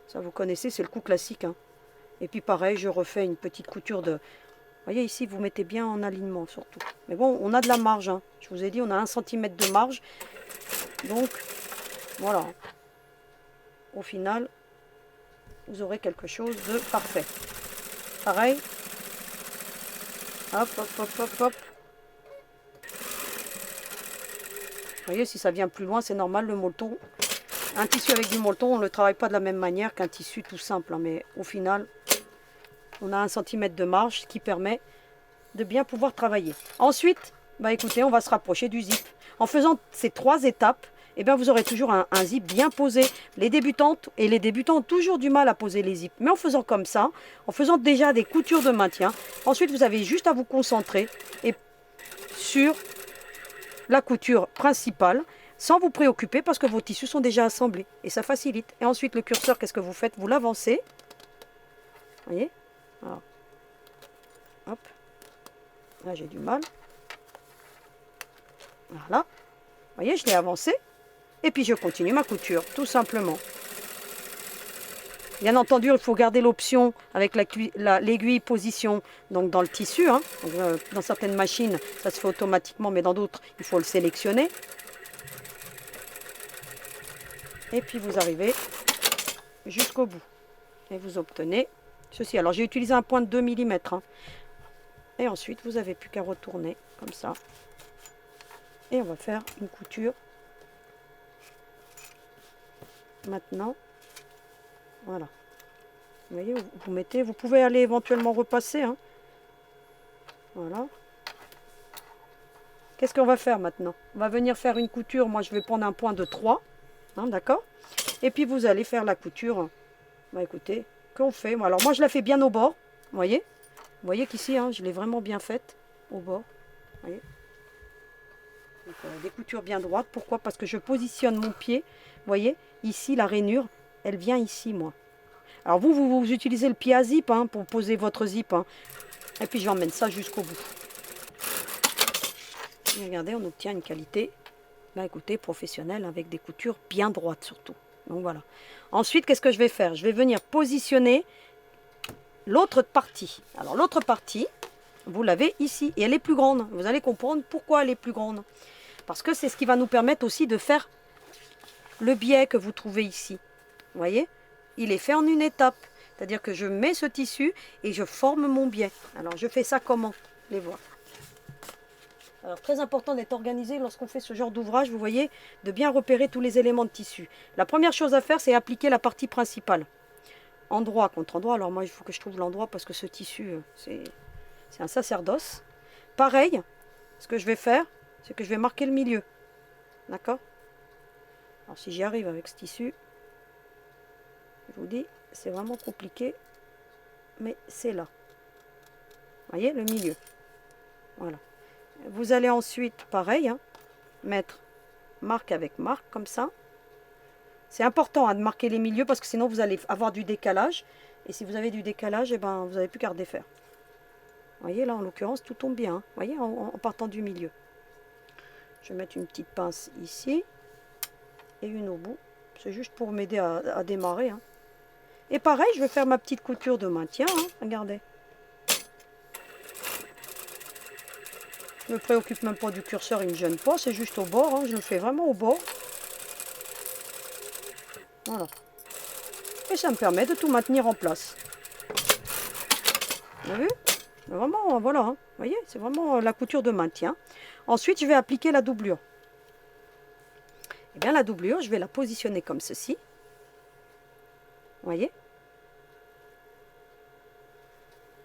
Ça, vous connaissez, c'est le coup classique. Et puis, pareil, je refais une petite couture de... Vous voyez, ici, vous mettez bien en alignement, surtout. Mais bon, on a de la marge. Je vous ai dit, on a 1 cm de marge. Donc, voilà. Au final, vous aurez quelque chose de parfait. Pareil. Hop, hop, hop, hop, hop. voyez, si ça vient plus loin, c'est normal, le molleton. Un tissu avec du molleton, on ne le travaille pas de la même manière qu'un tissu tout simple. Hein, mais au final, on a 1 cm de marge, ce qui permet de bien pouvoir travailler. Ensuite, bah écoutez, on va se rapprocher du zip. En faisant ces 3 étapes, eh bien, vous aurez toujours un zip bien posé. Les débutantes et les débutants ont toujours du mal à poser les zips. Mais en faisant comme ça, en faisant déjà des coutures de maintien, ensuite vous avez juste à vous concentrer sur la couture principale, sans vous préoccuper parce que vos tissus sont déjà assemblés. Et ça facilite. Et ensuite, le curseur, qu'est-ce que vous faites? Vous l'avancez. Vous voyez? Alors, hop. Là, j'ai du mal. Voilà. Vous voyez, je l'ai avancé. Et puis, je continue ma couture, tout simplement. Bien entendu, il faut garder l'option avec l'aiguille position donc dans le tissu. Hein. Donc, dans certaines machines, ça se fait automatiquement, mais dans d'autres, il faut le sélectionner. Et puis, vous arrivez jusqu'au bout. Et vous obtenez ceci. Alors, j'ai utilisé un point de 2 mm. Hein. Et ensuite, vous n'avez plus qu'à retourner comme ça. Et on va faire une couture. Maintenant, voilà. Vous voyez, vous mettez, vous pouvez aller éventuellement repasser. Hein. Voilà. Qu'est-ce qu'on va faire maintenant? On va venir faire une couture. Moi, je vais prendre un point de 3. Hein, d'accord? Et puis, vous allez faire la couture. Bah, écoutez, qu'on fait. Alors, moi, je la fais bien au bord. Vous voyez? Vous voyez qu'ici, hein, je l'ai vraiment bien faite au bord. Vous voyez? Donc, des coutures bien droites. Pourquoi? Parce que je positionne mon pied. Vous voyez? Ici, la rainure, elle vient ici, moi. Alors, vous utilisez le pied à zip hein, pour poser votre zip. Hein. Et puis, j'emmène ça jusqu'au bout. Et regardez, on obtient une qualité, là, écoutez, professionnelle, avec des coutures bien droites, surtout. Donc, voilà. Ensuite, qu'est-ce que je vais faire? Je vais venir positionner l'autre partie. Alors, l'autre partie, vous l'avez ici. Et elle est plus grande. Vous allez comprendre pourquoi elle est plus grande. Parce que c'est ce qui va nous permettre aussi de faire le biais que vous trouvez ici. Vous voyez? Il est fait en une étape. C'est-à-dire que je mets ce tissu et je forme mon biais. Alors, je fais ça comment? Les voir. Alors, très important d'être organisé lorsqu'on fait ce genre d'ouvrage, vous voyez, de bien repérer tous les éléments de tissu. La première chose à faire, c'est appliquer la partie principale. Endroit contre endroit. Alors, moi, il faut que je trouve l'endroit parce que ce tissu, c'est un sacerdoce. Pareil, ce que je vais faire, c'est que je vais marquer le milieu. D'accord? Alors, si j'y arrive avec ce tissu, je vous dis, c'est vraiment compliqué, mais c'est là. Vous voyez, le milieu. Voilà. Vous allez ensuite, pareil, hein, mettre marque avec marque, comme ça. C'est important hein, de marquer les milieux, parce que sinon vous allez avoir du décalage. Et si vous avez du décalage, eh ben, vous n'avez plus qu'à redéfaire. Vous voyez, là, en l'occurrence, tout tombe bien. Hein, vous voyez, en partant du milieu. Je vais mettre une petite pince ici, et une au bout. C'est juste pour m'aider à démarrer. Hein. Et pareil, je vais faire ma petite couture de maintien. Hein, regardez. Je ne me préoccupe même pas du curseur, il ne me gêne pas. C'est juste au bord. Hein, je le fais vraiment au bord. Voilà. Et ça me permet de tout maintenir en place. Vous avez vu? Vraiment, voilà. Hein, vous voyez, c'est vraiment la couture de maintien. Ensuite, je vais appliquer la doublure. Et bien, la doublure, je vais la positionner comme ceci. Vous voyez?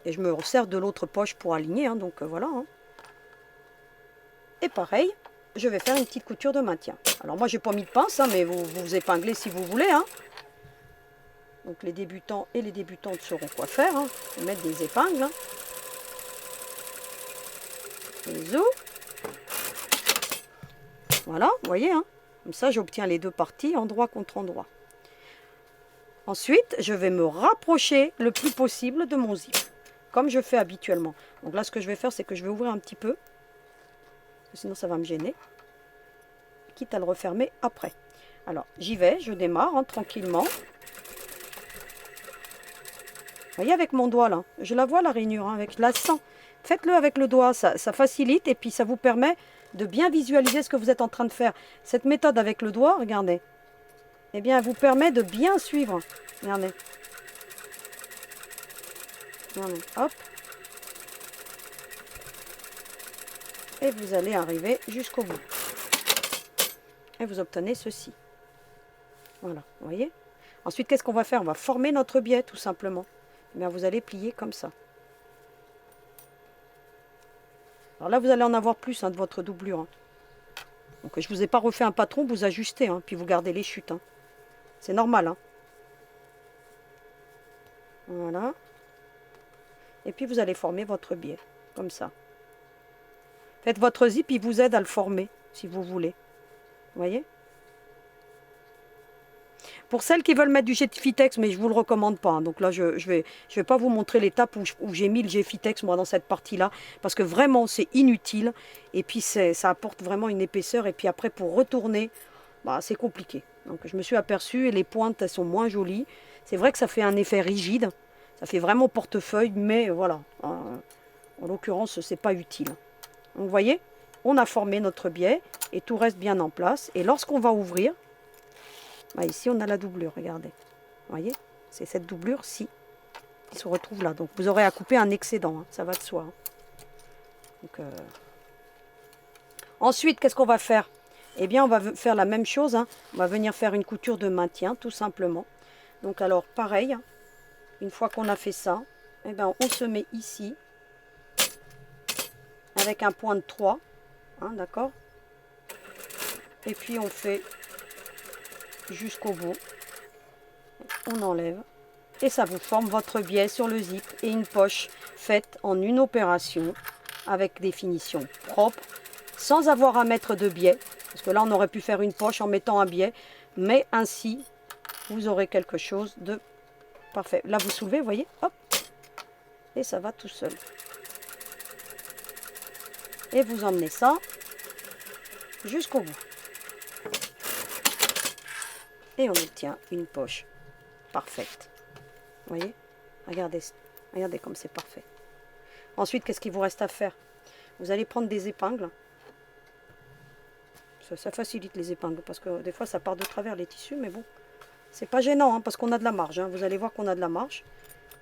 Et je me resserre de l'autre poche pour aligner, hein, donc voilà. Hein. Et pareil, je vais faire une petite couture de maintien. Alors moi, j'ai pas mis de pince, hein, mais vous épinglez si vous voulez. Hein. Donc les débutants et les débutantes sauront quoi faire. Hein. Mettre des épingles. Hein. Les os. Voilà, vous voyez. Hein. Comme ça, j'obtiens les deux parties, endroit contre endroit. Ensuite, je vais me rapprocher le plus possible de mon zip, comme je fais habituellement. Donc là, ce que je vais faire, c'est que je vais ouvrir un petit peu, parce que sinon ça va me gêner, quitte à le refermer après. Alors, j'y vais, je démarre hein, tranquillement. Vous voyez, avec mon doigt là, je la vois la rainure, hein, avec la sens. Faites-le avec le doigt, ça facilite et puis ça vous permet de bien visualiser ce que vous êtes en train de faire. Cette méthode avec le doigt, regardez, eh bien, elle vous permet de bien suivre. Regardez. Regardez. Hop. Et vous allez arriver jusqu'au bout. Et vous obtenez ceci. Voilà, vous voyez. Ensuite, qu'est-ce qu'on va faire? On va former notre biais, tout simplement. Eh bien, vous allez plier comme ça. Alors là, vous allez en avoir plus de votre doublure. Hein. Donc, je ne vous ai pas refait un patron, vous ajustez, hein, puis vous gardez les chutes. Hein. C'est normal. Hein. Voilà. Et puis, vous allez former votre biais, comme ça. Faites votre zip, il vous aide à le former, si vous voulez. Vous voyez? Pour celles qui veulent mettre du Géfitex, mais je ne vous le recommande pas. Hein. Donc là, je vais pas vous montrer l'étape où j'ai mis le Géfitex, moi, dans cette partie-là. Parce que vraiment, c'est inutile. Et puis, ça apporte vraiment une épaisseur. Et puis après, pour retourner, bah, c'est compliqué. Donc, je me suis aperçue, et les pointes, elles sont moins jolies. C'est vrai que ça fait un effet rigide. Ça fait vraiment portefeuille, mais voilà. En l'occurrence, ce n'est pas utile. Donc, vous voyez, on a formé notre biais et tout reste bien en place. Et lorsqu'on va ouvrir, bah ici, on a la doublure, regardez. Vous voyez, c'est cette doublure-ci qui se retrouve là. Donc, vous aurez à couper un excédent, hein, ça va de soi. Hein. Donc, ensuite, qu'est-ce qu'on va faire? Eh bien, on va faire la même chose. Hein. On va venir faire une couture de maintien, tout simplement. Donc, alors, pareil, hein, une fois qu'on a fait ça, eh bien, on se met ici, avec un point de 3, hein, d'accord? Et puis, on fait jusqu'au bout. On enlève. Et ça vous forme votre biais sur le zip et une poche faite en une opération avec des finitions propres, sans avoir à mettre de biais. Parce que là, on aurait pu faire une poche en mettant un biais. Mais ainsi, vous aurez quelque chose de parfait. Là, vous soulevez, vous voyez, hop. Et ça va tout seul. Et vous emmenez ça jusqu'au bout. Et on obtient une poche parfaite. Vous voyez? Regardez, regardez comme c'est parfait. Ensuite, qu'est-ce qu'il vous reste à faire? Vous allez prendre des épingles. Ça facilite les épingles parce que des fois ça part de travers les tissus, mais bon, c'est pas gênant hein, parce qu'on a de la marge. Hein. Vous allez voir qu'on a de la marge.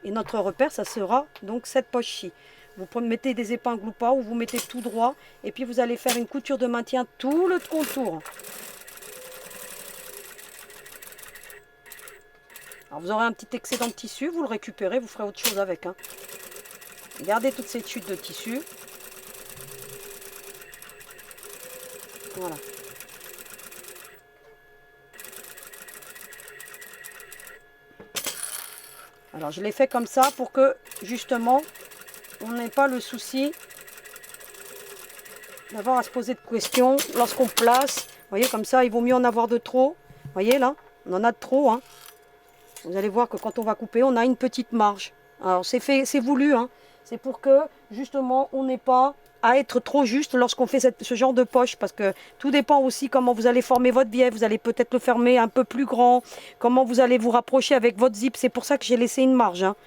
Et notre repère, ça sera donc cette poche-ci. Vous mettez des épingles ou pas, ou vous mettez tout droit. Et puis vous allez faire une couture de maintien tout le contour. Alors vous aurez un petit excédent de tissu, vous le récupérez, vous ferez autre chose avec. Hein. Gardez toutes ces chutes de tissu. Voilà. Alors je l'ai fait comme ça pour que justement on n'ait pas le souci d'avoir à se poser de questions lorsqu'on place. Vous voyez comme ça, il vaut mieux en avoir de trop. Vous voyez là, on en a de trop. Hein. Vous allez voir que quand on va couper, on a une petite marge. Alors c'est fait, c'est voulu. Hein. C'est pour que justement on n'ait pas à être trop juste lorsqu'on fait ce genre de poche. Parce que tout dépend aussi comment vous allez former votre biais. Vous allez peut-être le fermer un peu plus grand. Comment vous allez vous rapprocher avec votre zip. C'est pour ça que j'ai laissé une marge. Hein.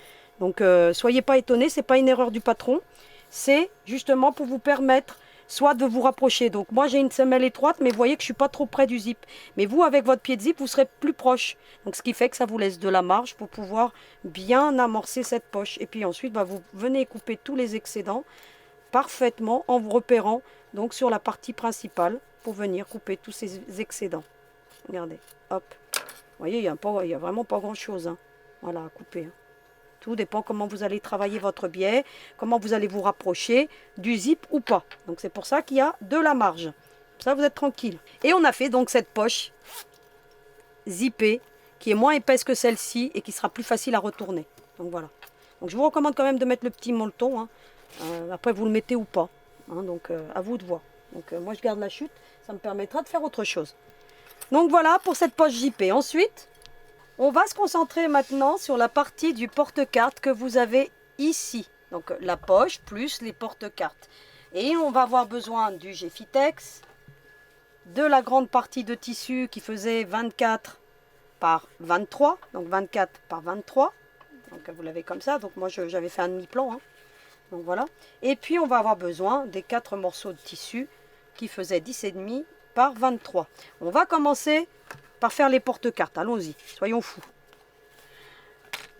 Donc soyez pas étonnés, ce n'est pas une erreur du patron. C'est justement pour vous permettre soit de vous rapprocher. Donc moi j'ai une semelle étroite, mais vous voyez que je ne suis pas trop près du zip. Mais vous, avec votre pied de zip, vous serez plus proche. Donc ce qui fait que ça vous laisse de la marge pour pouvoir bien amorcer cette poche. Et puis ensuite, bah, vous venez couper tous les excédents parfaitement en vous repérant donc sur la partie principale pour venir couper tous ces excédents. Regardez, hop. Vous voyez, il y a vraiment pas grand chose. Hein. Voilà, à couper. Hein. Tout dépend comment vous allez travailler votre biais, comment vous allez vous rapprocher du zip ou pas. Donc c'est pour ça qu'il y a de la marge. Ça, vous êtes tranquille. Et on a fait donc cette poche zippée qui est moins épaisse que celle-ci et qui sera plus facile à retourner. Donc voilà. Donc je vous recommande quand même de mettre le petit molleton. Hein. Après vous le mettez ou pas. Hein. Donc à vous de voir. Donc moi je garde la chute. Ça me permettra de faire autre chose. Donc voilà pour cette poche zippée. Ensuite, on va se concentrer maintenant sur la partie du porte-cartes que vous avez ici. Donc la poche plus les porte-cartes. Et on va avoir besoin du Géfitex, de la grande partie de tissu qui faisait 24 par 23. Donc 24 par 23. Donc vous l'avez comme ça. Donc moi j'avais fait un demi-plan. Hein. Donc voilà. Et puis on va avoir besoin des 4 morceaux de tissu qui faisaient 10,5 par 23. On va commencer par faire les porte-cartes. Allons-y, soyons fous.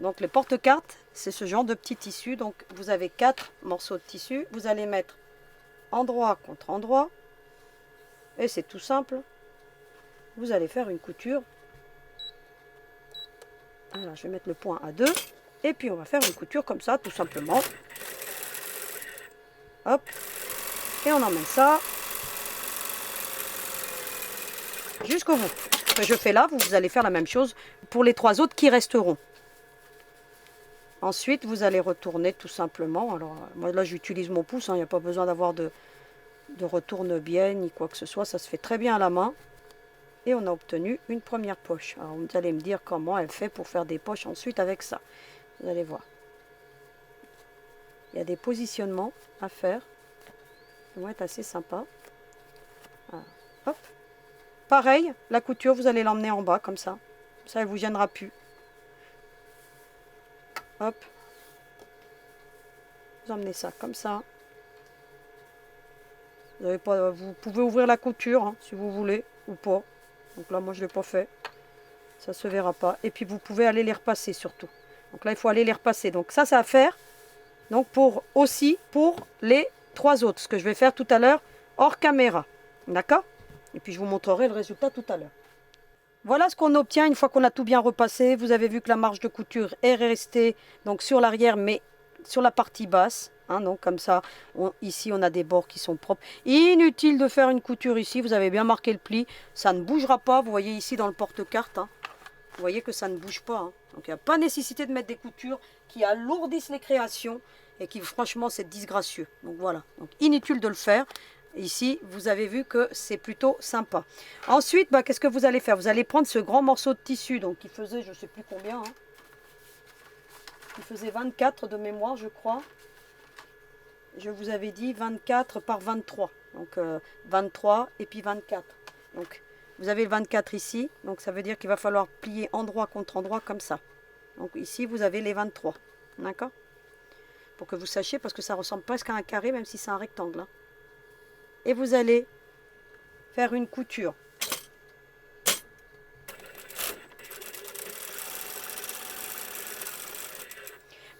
Donc les porte-cartes, c'est ce genre de petit tissu. Donc vous avez 4 morceaux de tissu. Vous allez mettre endroit contre endroit. Et c'est tout simple. vous allez faire une couture. Alors, je vais mettre le point à 2. Et puis, on va faire une couture comme ça, tout simplement. Hop. Et on emmène ça jusqu'au bout. Ce que je fais là, vous allez faire la même chose pour les 3 autres qui resteront. Ensuite, vous allez retourner tout simplement. Alors, moi là, j'utilise mon pouce. Il n'y a pas besoin d'avoir de retourne-biais ni quoi que ce soit. Ça se fait très bien à la main. Et on a obtenu une première poche. Alors, vous allez me dire comment elle fait pour faire des poches ensuite avec ça. Vous allez voir. Il y a des positionnements à faire. Ils vont être assez sympas. Voilà. Hop. Pareil, la couture, vous allez l'emmener en bas comme ça. Ça, elle ne vous gênera plus. Hop. Vous emmenez ça comme ça. Vous pouvez ouvrir la couture hein, si vous voulez ou pas. Donc là, moi, je ne l'ai pas fait. Ça ne se verra pas. Et puis, vous pouvez aller les repasser surtout. Donc là, il faut aller les repasser. Donc ça, c'est à faire. Donc pour les 3 autres. Ce que je vais faire tout à l'heure hors caméra. D'accord? Et puis, je vous montrerai le résultat tout à l'heure. Voilà ce qu'on obtient une fois qu'on a tout bien repassé. Vous avez vu que la marge de couture est restée donc sur l'arrière, mais sur la partie basse. Hein, donc comme ça, ici on a des bords qui sont propres. Inutile de faire une couture ici. Vous avez bien marqué le pli. Ça ne bougera pas. Vous voyez ici dans le porte-carte. Hein, vous voyez que ça ne bouge pas. Hein. Donc il n'y a pas nécessité de mettre des coutures qui alourdissent les créations et qui franchement c'est disgracieux. Donc voilà. Donc inutile de le faire. Ici, vous avez vu que c'est plutôt sympa. Ensuite, qu'est-ce que vous allez faire? Vous allez prendre ce grand morceau de tissu, donc qui faisait, je ne sais plus combien, hein. Il faisait 24 de mémoire, je crois. Je vous avais dit 24 par 23. Donc 23 et puis 24. Donc vous avez le 24 ici, donc ça veut dire qu'il va falloir plier endroit contre endroit comme ça. Donc ici, vous avez les 23. D'accord? Pour que vous sachiez, parce que ça ressemble presque à un carré, même si c'est un rectangle. Hein. Et vous allez faire une couture.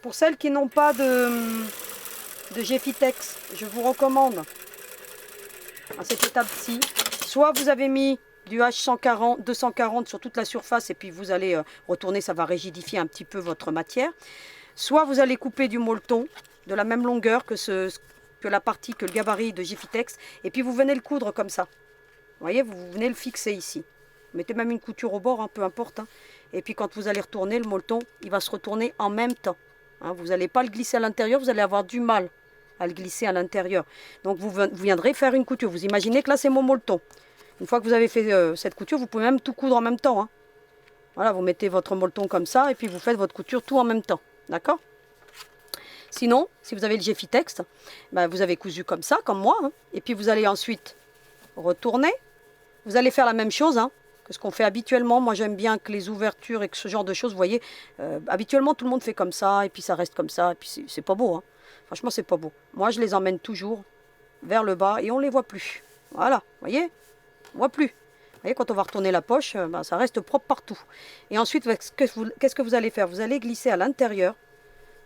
Pour celles qui n'ont pas de Geffitex, je vous recommande à cette étape-ci, soit vous avez mis du H140, 240 sur toute la surface et puis vous allez retourner, ça va rigidifier un petit peu votre matière. Soit vous allez couper du molleton de la même longueur que le gabarit de Geffitex et puis vous venez le coudre comme ça. Vous voyez, vous venez le fixer ici. Vous mettez même une couture au bord, hein, peu importe. Hein. Et puis quand vous allez retourner, le molleton, il va se retourner en même temps. Hein, vous n'allez pas le glisser à l'intérieur, vous allez avoir du mal à le glisser à l'intérieur. Donc vous viendrez faire une couture. Vous imaginez que là c'est mon molleton. Une fois que vous avez fait cette couture, vous pouvez même tout coudre en même temps. Hein. Voilà, vous mettez votre molleton comme ça et puis vous faites votre couture tout en même temps. D'accord? Sinon, si vous avez le Geffitex, vous avez cousu comme ça, comme moi. Hein, et puis vous allez ensuite retourner. Vous allez faire la même chose hein, que ce qu'on fait habituellement. Moi, j'aime bien que les ouvertures et que ce genre de choses, vous voyez, habituellement, tout le monde fait comme ça, et puis ça reste comme ça, et puis c'est pas beau. Hein. Franchement, c'est pas beau. Moi, je les emmène toujours vers le bas, et on ne les voit plus. Voilà, vous voyez, on ne voit plus. Vous voyez, quand on va retourner la poche, ça reste propre partout. Et ensuite, qu'est-ce que vous allez faire? Vous allez glisser à l'intérieur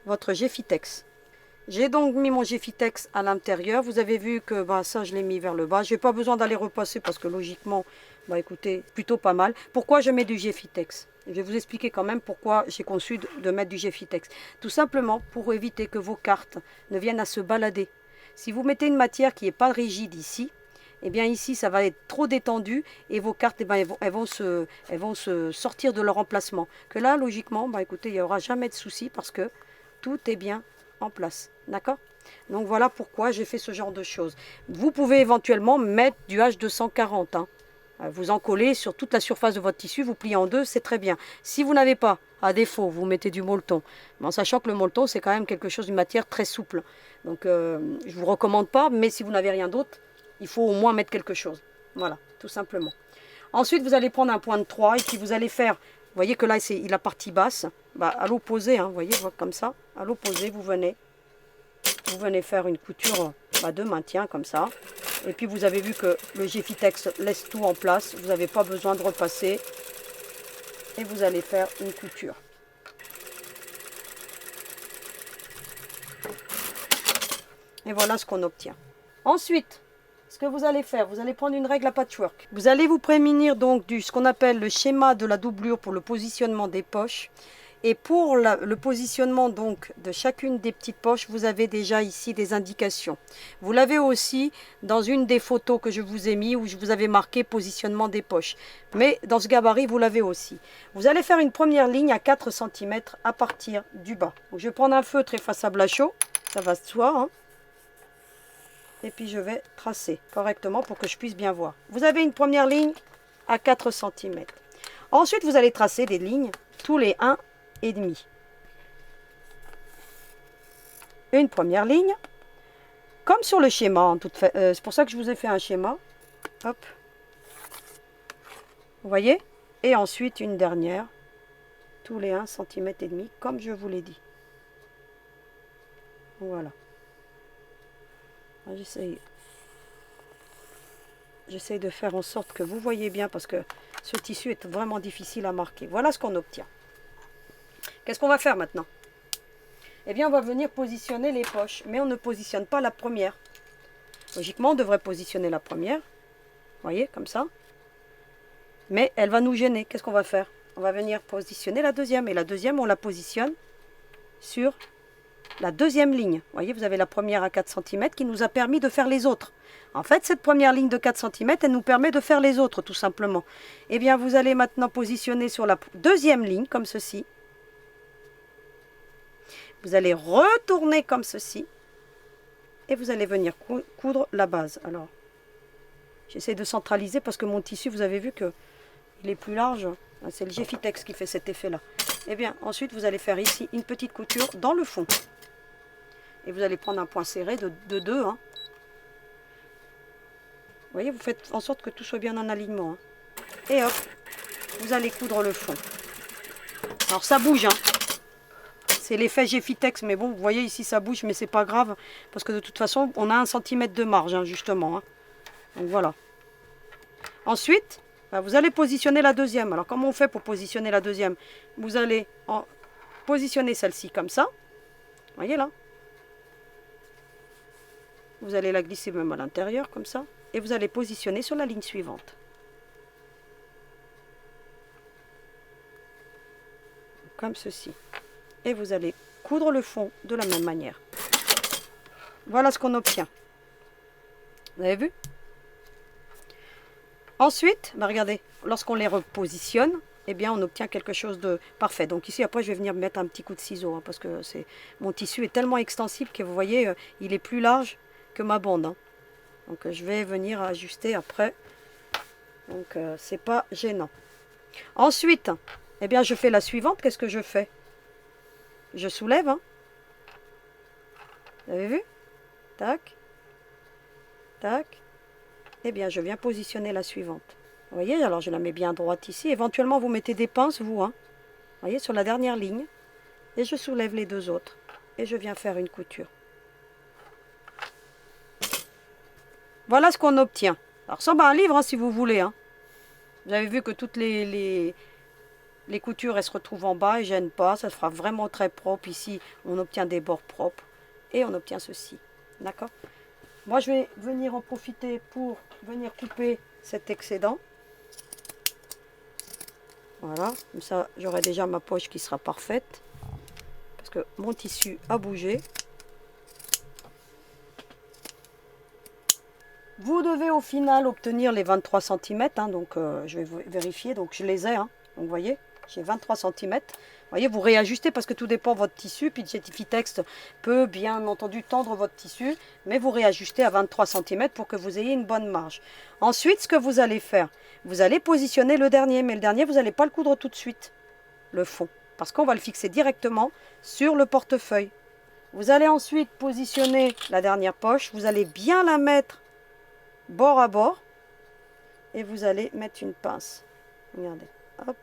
votre Geffitex. J'ai donc mis mon Geffitex à l'intérieur. Vous avez vu que ça, je l'ai mis vers le bas. Je n'ai pas besoin d'aller repasser parce que logiquement, écoutez, plutôt pas mal. Pourquoi je mets du Geffitex? Je vais vous expliquer quand même pourquoi j'ai conçu de mettre du Geffitex. Tout simplement pour éviter que vos cartes ne viennent à se balader. Si vous mettez une matière qui n'est pas rigide ici, eh bien ici, ça va être trop détendu et vos cartes, elles vont se sortir de leur emplacement. Que là, logiquement, écoutez, il n'y aura jamais de souci parce que tout est bien en place, d'accord? Donc voilà pourquoi j'ai fait ce genre de choses. Vous pouvez éventuellement mettre du H240, hein. Vous en collez sur toute la surface de votre tissu, vous pliez en deux, c'est très bien. Si vous n'avez pas, à défaut, vous mettez du molleton, en sachant que le molleton c'est quand même quelque chose d'une matière très souple. Donc je ne vous recommande pas, mais si vous n'avez rien d'autre, il faut au moins mettre quelque chose. Voilà, tout simplement. Ensuite, vous allez prendre un point de 3 et puis vous allez faire, vous voyez que là c'est la partie basse, à l'opposé, hein, vous voyez, comme ça, à l'opposé, vous venez faire une couture de maintien comme ça. Et puis vous avez vu que le Geffitex laisse tout en place, vous n'avez pas besoin de repasser. Et vous allez faire une couture. Et voilà ce qu'on obtient. Ensuite, ce que vous allez faire, vous allez prendre une règle à patchwork. Vous allez vous prémunir donc du ce qu'on appelle le schéma de la doublure pour le positionnement des poches. Et pour le positionnement donc de chacune des petites poches, vous avez déjà ici des indications. Vous l'avez aussi dans une des photos que je vous ai mis où je vous avais marqué positionnement des poches. Mais dans ce gabarit, vous l'avez aussi. Vous allez faire une première ligne à 4 cm à partir du bas. Donc, je vais prendre un feutre effaçable à chaud, ça va se soi, hein. Et puis je vais tracer correctement pour que je puisse bien voir. Vous avez une première ligne à 4 cm. Ensuite, vous allez tracer des lignes tous les 1,5. Une première ligne, comme sur le schéma. C'est pour ça que je vous ai fait un schéma. Hop. Vous voyez? Et ensuite une dernière, tous les 1,5 cm, comme je vous l'ai dit. Voilà. J'essaye de faire en sorte que vous voyez bien parce que ce tissu est vraiment difficile à marquer. Voilà ce qu'on obtient. Qu'est-ce qu'on va faire maintenant? Eh bien, on va venir positionner les poches, mais on ne positionne pas la première. Logiquement, on devrait positionner la première. Vous voyez, comme ça. Mais elle va nous gêner. Qu'est-ce qu'on va faire? On va venir positionner la deuxième. Et la deuxième, on la positionne sur la deuxième ligne. Vous voyez, vous avez la première à 4 cm qui nous a permis de faire les autres. En fait, cette première ligne de 4 cm, elle nous permet de faire les autres, tout simplement. Eh bien, vous allez maintenant positionner sur la deuxième ligne, comme ceci. Vous allez retourner comme ceci. Et vous allez venir coudre la base. Alors, j'essaie de centraliser parce que mon tissu, vous avez vu que il est plus large. C'est le Geffitex qui fait cet effet-là. Eh bien, ensuite, vous allez faire ici une petite couture dans le fond. Et vous allez prendre un point serré de 2. Hein. Vous voyez, vous faites en sorte que tout soit bien en alignement. Hein. Et hop, vous allez coudre le fond. Alors, ça bouge. Hein. C'est l'effet Geffitex. Mais bon, vous voyez ici, ça bouge, mais c'est pas grave. Parce que de toute façon, on a 1 cm de marge, hein, justement. Hein. Donc, voilà. Ensuite, vous allez positionner la deuxième. Alors, comment on fait pour positionner la deuxième? Vous allez positionner celle-ci comme ça. Vous voyez là? Vous allez la glisser même à l'intérieur, comme ça. Et vous allez positionner sur la ligne suivante. Comme ceci. Et vous allez coudre le fond de la même manière. Voilà ce qu'on obtient. Vous avez vu? Ensuite, regardez, lorsqu'on les repositionne, eh bien, on obtient quelque chose de parfait. Donc ici, après, je vais venir mettre un petit coup de ciseau, hein, parce que mon tissu est tellement extensible que vous voyez, il est plus large que ma bande. Hein. Donc, je vais venir ajuster après. Donc, c'est pas gênant. Ensuite, eh bien, je fais la suivante. Qu'est-ce que je fais? Je soulève. Hein. Vous avez vu? Tac. Tac. Eh bien, je viens positionner la suivante. Vous voyez, alors je la mets bien droite ici. Éventuellement, vous mettez des pinces, vous. Hein. Vous voyez, sur la dernière ligne. Et je soulève les deux autres. Et je viens faire une couture. Voilà ce qu'on obtient. Alors, ça ressemble à un livre, hein, si vous voulez. Hein. Vous avez vu que toutes les coutures, elles se retrouvent en bas. Elles ne gênent pas. Ça se fera vraiment très propre. Ici, on obtient des bords propres. Et on obtient ceci. D'accord? Moi, je vais venir en profiter pour venir couper cet excédent. Voilà, comme ça j'aurai déjà ma poche qui sera parfaite. Parce que mon tissu a bougé. Vous devez au final obtenir les 23 cm. Hein, donc je vais vérifier. Donc je les ai. Hein, donc vous voyez, j'ai 23 cm. Vous voyez, vous réajustez parce que tout dépend de votre tissu. Puis le Geffitex peut bien entendu tendre votre tissu. Mais vous réajustez à 23 cm pour que vous ayez une bonne marge. Ensuite, ce que vous allez faire, vous allez positionner le dernier. Mais le dernier, vous n'allez pas le coudre tout de suite, le fond. Parce qu'on va le fixer directement sur le portefeuille. Vous allez ensuite positionner la dernière poche. Vous allez bien la mettre bord à bord. Et vous allez mettre une pince. Regardez, hop.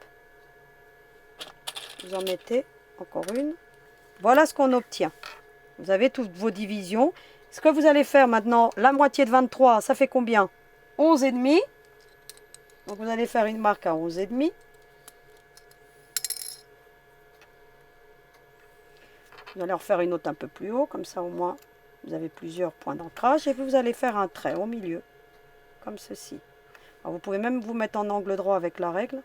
Vous en mettez encore une. Voilà ce qu'on obtient. Vous avez toutes vos divisions. Ce que vous allez faire maintenant, la moitié de 23, ça fait combien? 11,5. Donc vous allez faire une marque à 11,5. Vous allez en faire une autre un peu plus haut, comme ça au moins vous avez plusieurs points d'ancrage. Et vous allez faire un trait au milieu. comme ceci. Alors, vous pouvez même vous mettre en angle droit avec la règle.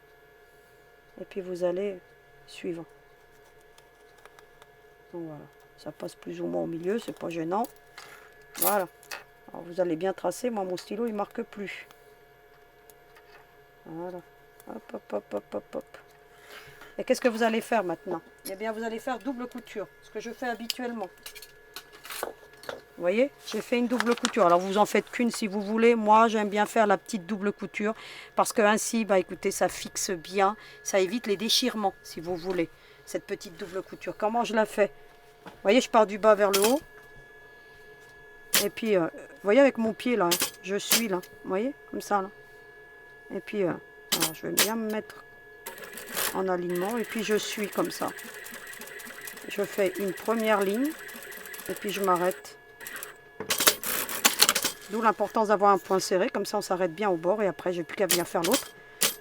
Et puis vous allez suivre. Donc voilà, ça passe plus ou moins au milieu, c'est pas gênant. Voilà. Alors vous allez bien tracer, moi mon stylo il marque plus. Voilà. Hop, hop, hop, hop, hop, hop. Et qu'est-ce que vous allez faire maintenant? Eh bien vous allez faire double couture, ce que je fais habituellement. Vous voyez, j'ai fait une double couture. Alors vous en faites qu'une si vous voulez. Moi j'aime bien faire la petite double couture parce que ainsi, bah écoutez, ça fixe bien, ça évite les déchirements si vous voulez. Cette petite double couture. Comment je la fais? Vous voyez, je pars du bas vers le haut. Et puis, vous voyez avec mon pied là, hein, je suis là. Vous voyez, comme ça là. Et puis, alors, je vais bien me mettre en alignement. Et puis je suis comme ça. Je fais une première ligne. Et puis je m'arrête. D'où l'importance d'avoir un point serré, comme ça on s'arrête bien au bord et après j'ai plus qu'à venir faire l'autre.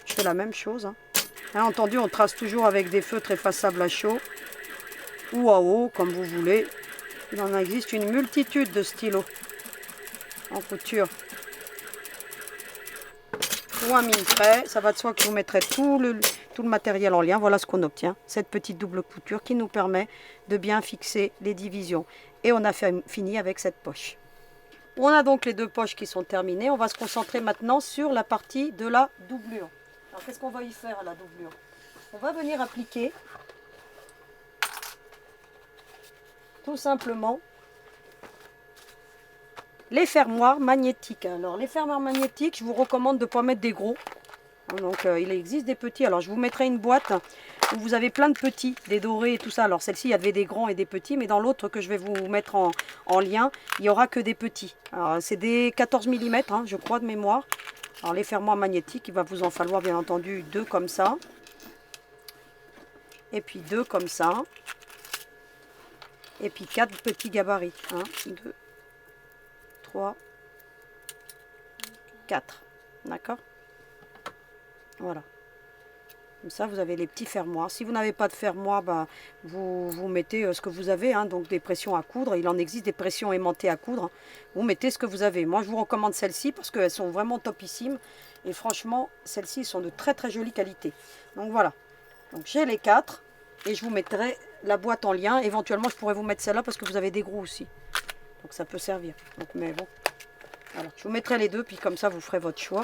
Je fais la même chose. Hein. Bien entendu, on trace toujours avec des feutres effaçables à chaud ou à eau, comme vous voulez. Il en existe une multitude de stylos en couture ou un mine trait. Ça va de soi que vous mettrez tout le matériel en lien. Voilà ce qu'on obtient, cette petite double couture qui nous permet de bien fixer les divisions. Et on a fini avec cette poche. On a donc les deux poches qui sont terminées. On va se concentrer maintenant sur la partie de la doublure. Alors qu'est-ce qu'on va y faire à la doublure? On va venir appliquer tout simplement les fermoirs magnétiques. Alors les fermoirs magnétiques, je vous recommande de ne pas mettre des gros. Donc il existe des petits. Alors je vous mettrai une boîte où vous avez plein de petits, des dorés et tout ça. Alors celle-ci, il y avait des grands et des petits, mais dans l'autre que je vais vous mettre en lien, il n'y aura que des petits. Alors c'est des 14 mm, hein, je crois, de mémoire. Alors les fermoirs magnétiques, il va vous en falloir bien entendu 2 comme ça. Et puis 2 comme ça. Et puis 4 petits gabarits. 1, 2, 3, 4. D'accord? Voilà. Comme ça, vous avez les petits fermoirs. Si vous n'avez pas de fermoir, bah, vous mettez ce que vous avez, hein, donc des pressions à coudre. Il en existe des pressions aimantées à coudre. Vous mettez ce que vous avez. Moi, je vous recommande celles-ci parce qu'elles sont vraiment topissimes. Et franchement, celles-ci sont de très très jolie qualité. Donc voilà. Donc j'ai les 4 et je vous mettrai la boîte en lien. Éventuellement, je pourrais vous mettre celle-là parce que vous avez des gros aussi. Donc ça peut servir. Donc, mais bon. Voilà. Je vous mettrai les deux, puis comme ça, vous ferez votre choix.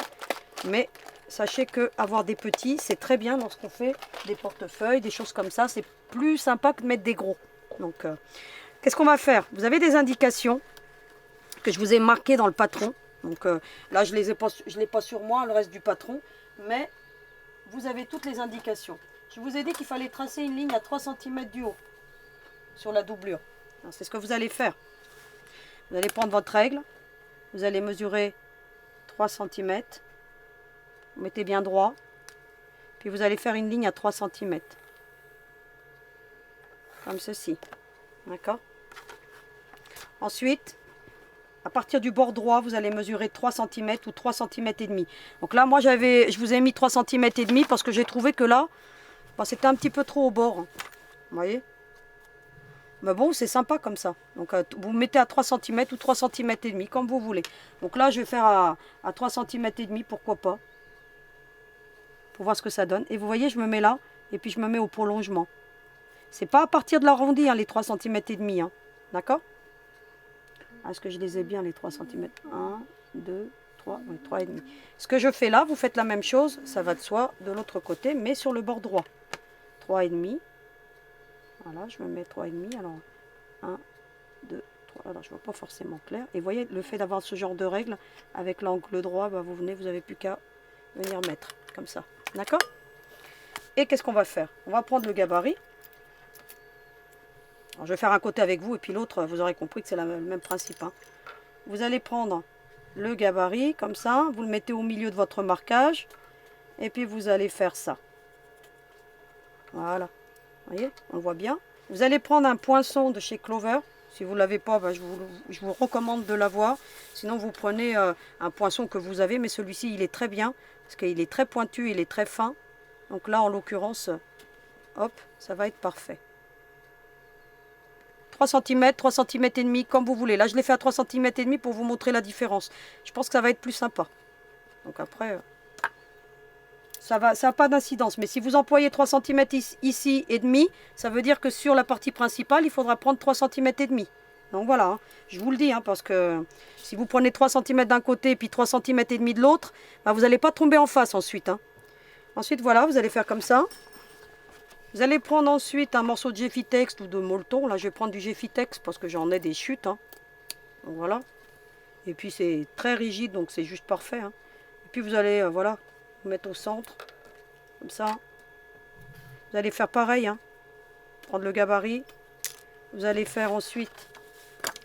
Mais sachez que avoir des petits, c'est très bien lorsqu'on fait des portefeuilles, des choses comme ça. C'est plus sympa que de mettre des gros. Donc, qu'est-ce qu'on va faire? Vous avez des indications que je vous ai marquées dans le patron. Donc là, je ne l'ai pas sur moi, le reste du patron. Mais vous avez toutes les indications. Je vous ai dit qu'il fallait tracer une ligne à 3 cm du haut sur la doublure. C'est ce que vous allez faire. Vous allez prendre votre règle. Vous allez mesurer 3 cm. Vous mettez bien droit. Puis vous allez faire une ligne à 3 cm. Comme ceci. D'accord? Ensuite, à partir du bord droit, vous allez mesurer 3 cm ou 3 cm et demi. Donc là, moi, je vous ai mis 3 cm et demi parce que j'ai trouvé que là, bah, c'était un petit peu trop au bord. Vous voyez? Mais bon, c'est sympa comme ça. Donc vous mettez à 3 cm ou 3 cm et demi, comme vous voulez. Donc là, je vais faire à 3 cm et demi, pourquoi pas. Pour voir ce que ça donne. Et vous voyez, je me mets là, et puis je me mets au prolongement. C'est pas à partir de l'arrondi, hein, les 3 cm et demi. Hein. D'accord? Est-ce que je les ai bien, les 3 cm? 1, 2, 3, oui, 3 et demi. Ce que je fais là, vous faites la même chose, ça va de soi, de l'autre côté, mais sur le bord droit. 3 et demi. Voilà, je me mets 3 et demi. Alors, 1, 2, 3. Alors, je ne vois pas forcément clair. Et vous voyez, le fait d'avoir ce genre de règle, avec l'angle droit, bah, vous n'avez plus qu'à venir mettre, comme ça. D'accord? Et qu'est-ce qu'on va faire? On va prendre le gabarit. Alors, je vais faire un côté avec vous, et puis l'autre, vous aurez compris que c'est le même principe. Hein. Vous allez prendre le gabarit, comme ça. Vous le mettez au milieu de votre marquage. Et puis, vous allez faire ça. Voilà. Vous voyez, on voit bien. Vous allez prendre un poinçon de chez Clover. Si vous ne l'avez pas, bah, je vous recommande de l'avoir. Sinon, vous prenez un poinçon que vous avez. Mais celui-ci, il est très bien. Parce qu'il est très pointu, il est très fin. Donc là, en l'occurrence, hop, ça va être parfait. 3 cm, 3 cm et demi, comme vous voulez. Là, je l'ai fait à 3 cm et demi pour vous montrer la différence. Je pense que ça va être plus sympa. Donc après, ça a pas d'incidence. Mais si vous employez 3 cm ici et demi, ça veut dire que sur la partie principale, il faudra prendre 3 cm et demi. Donc voilà, hein, je vous le dis, hein, parce que si vous prenez 3 cm d'un côté et puis 3 cm et demi de l'autre, bah, vous n'allez pas tomber en face ensuite. Hein. Ensuite, voilà, vous allez faire comme ça. Vous allez prendre ensuite un morceau de Geffitex ou de Molton. Là, je vais prendre du Geffitex parce que j'en ai des chutes. Hein. Donc voilà. Et puis, c'est très rigide, donc c'est juste parfait. Hein. Et puis, vous allez, voilà, vous mettre au centre. Comme ça. Vous allez faire pareil. Hein. Prendre le gabarit. Vous allez faire ensuite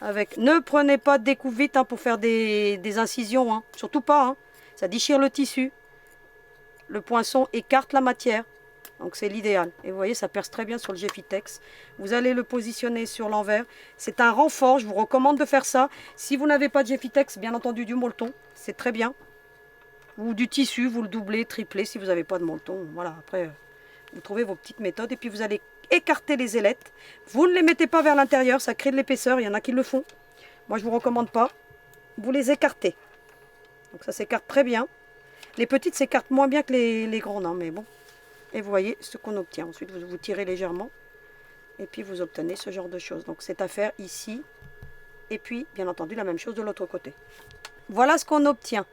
avec... Ne prenez pas de découpe vite hein, pour faire des incisions. Hein. Surtout pas. Hein. Ça déchire le tissu. Le poinçon écarte la matière. Donc c'est l'idéal. Et vous voyez, ça perce très bien sur le Geffitex. Vous allez le positionner sur l'envers. C'est un renfort, je vous recommande de faire ça. Si vous n'avez pas de Geffitex, bien entendu du Molton, c'est très bien. Ou du tissu, vous le doublez, triplez si vous n'avez pas de Molton. Voilà, après, vous trouvez vos petites méthodes. Et puis vous allez écarter les ailettes. Vous ne les mettez pas vers l'intérieur, ça crée de l'épaisseur. Il y en a qui le font. Moi, je ne vous recommande pas. Vous les écartez. Donc ça s'écarte très bien. Les petites s'écartent moins bien que les grandes, hein, mais bon. Et vous voyez ce qu'on obtient. Ensuite, vous tirez légèrement. Et puis, vous obtenez ce genre de choses. Donc, c'est à faire ici. Et puis, bien entendu, la même chose de l'autre côté. Voilà ce qu'on obtient.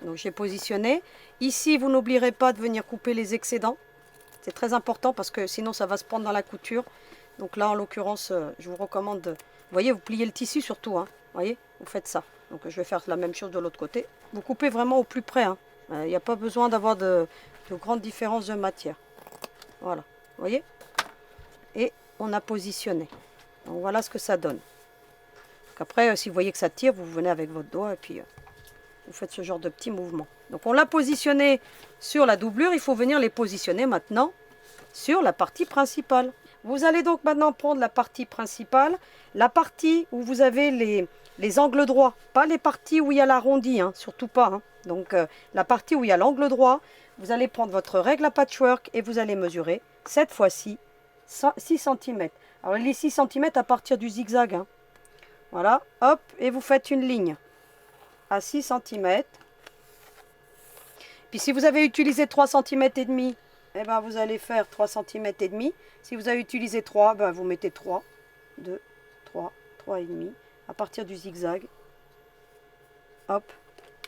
Donc, j'ai positionné. Ici, vous n'oublierez pas de venir couper les excédents. C'est très important parce que sinon, ça va se prendre dans la couture. Donc là, en l'occurrence, je vous recommande de... Vous voyez, vous pliez le tissu surtout. Hein. Vous voyez, vous faites ça. Donc, je vais faire la même chose de l'autre côté. Vous coupez vraiment au plus près. Hein. Il n'y a pas besoin d'avoir de grandes différences de matière. Voilà, vous voyez. Et on a positionné. Donc voilà ce que ça donne. Donc après, si vous voyez que ça tire, vous venez avec votre doigt et puis vous faites ce genre de petits mouvements. Donc on l'a positionné sur la doublure, il faut venir les positionner maintenant sur la partie principale. Vous allez donc maintenant prendre la partie principale, la partie où vous avez les angles droits, pas les parties où il y a l'arrondi, hein, surtout pas. Hein. Donc la partie où il y a l'angle droit, vous allez prendre votre règle à patchwork et vous allez mesurer, cette fois-ci, 6 cm. Alors les 6 cm à partir du zigzag. Hein. Voilà, hop, et vous faites une ligne à 6 cm. Puis si vous avez utilisé 3 cm et demi, eh ben, vous allez faire 3 cm et demi. Si vous avez utilisé 3, ben, vous mettez 3, 2, 3, 3 et demi. À partir du zigzag, hop,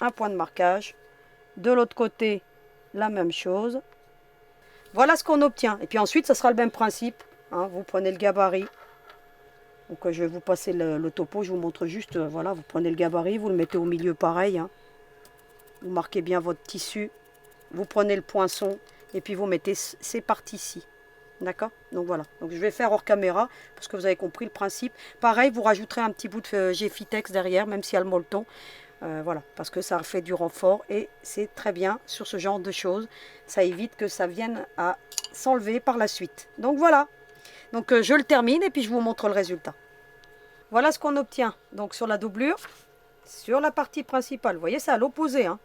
un point de marquage. De l'autre côté, la même chose. Voilà ce qu'on obtient. Et puis ensuite, ça sera le même principe. Hein, vous prenez le gabarit. Donc je vais vous passer le topo. Je vous montre juste, voilà, vous prenez le gabarit, vous le mettez au milieu pareil. Hein. Vous marquez bien votre tissu. Vous prenez le poinçon. Et puis vous mettez ces parties-ci. D'accord? Donc voilà. Donc je vais faire hors caméra. Parce que vous avez compris le principe. Pareil, vous rajouterez un petit bout de Geffitex derrière. Même s'il y a le molleton. Voilà, parce que ça fait du renfort et c'est très bien sur ce genre de choses. Ça évite que ça vienne à s'enlever par la suite. Donc voilà. Donc je le termine et puis je vous montre le résultat. Voilà ce qu'on obtient. Donc sur la doublure, sur la partie principale. Vous voyez, c'est à l'opposé. Hein.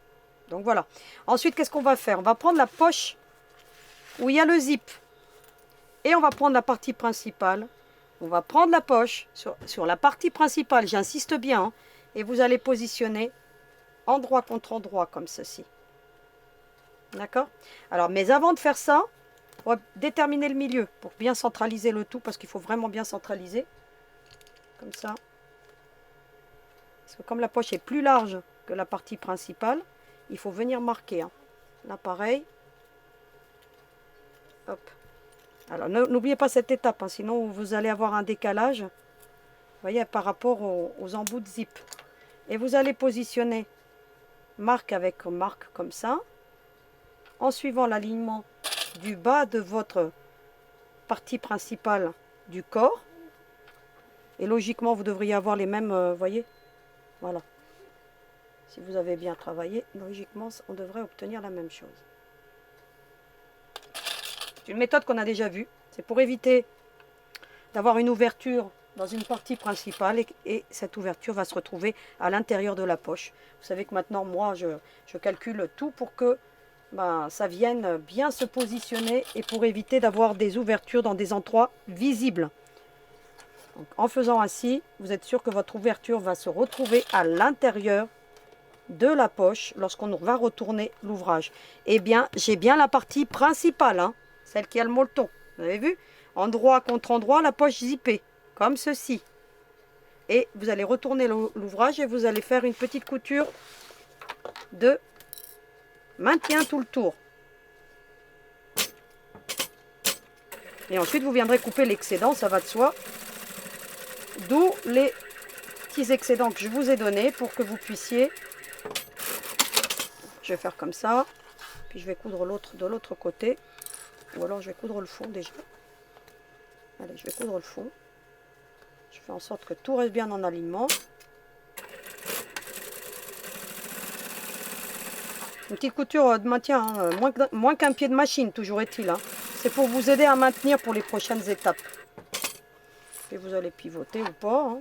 Donc voilà. Ensuite, qu'est-ce qu'on va faire? On va prendre la poche où il y a le zip. Et on va prendre la partie principale. On va prendre la poche sur la partie principale. J'insiste bien. Hein. Et vous allez positionner endroit contre endroit comme ceci. D'accord? Alors, mais avant de faire ça, on va déterminer le milieu pour bien centraliser le tout parce qu'il faut vraiment bien centraliser. Comme ça. Parce que comme la poche est plus large que la partie principale, il faut venir marquer. Hein. Là, pareil. Hop. Alors, n'oubliez pas cette étape, hein, sinon vous allez avoir un décalage. Vous voyez, par rapport aux embouts de zip. Et vous allez positionner marque avec marque comme ça, en suivant l'alignement du bas de votre partie principale du corps. Et logiquement, vous devriez avoir les mêmes, voyez, voilà. Si vous avez bien travaillé, logiquement, on devrait obtenir la même chose. C'est une méthode qu'on a déjà vue. C'est pour éviter d'avoir une ouverture dans une partie principale et cette ouverture va se retrouver à l'intérieur de la poche. Vous savez que maintenant, moi, je calcule tout pour que ça vienne bien se positionner et pour éviter d'avoir des ouvertures dans des endroits visibles. Donc, en faisant ainsi, vous êtes sûr que votre ouverture va se retrouver à l'intérieur de la poche lorsqu'on va retourner l'ouvrage? Eh bien, j'ai bien la partie principale, hein, celle qui a le molleton. Vous avez vu? Endroit contre endroit, la poche zippée, comme ceci. Et vous allez retourner l'ouvrage et vous allez faire une petite couture de maintien tout le tour. Et ensuite, vous viendrez couper l'excédent, ça va de soi. D'où les petits excédents que je vous ai donnés pour que vous puissiez... Je vais faire comme ça. Puis je vais coudre l'autre de l'autre côté. Ou alors je vais coudre le fond déjà. Allez, je vais coudre le fond. Je fais en sorte que tout reste bien en alignement. Une petite couture de maintien, hein, moins qu'un pied de machine, toujours est-il. Hein. C'est pour vous aider à maintenir pour les prochaines étapes. Et vous allez pivoter ou pas. Hein.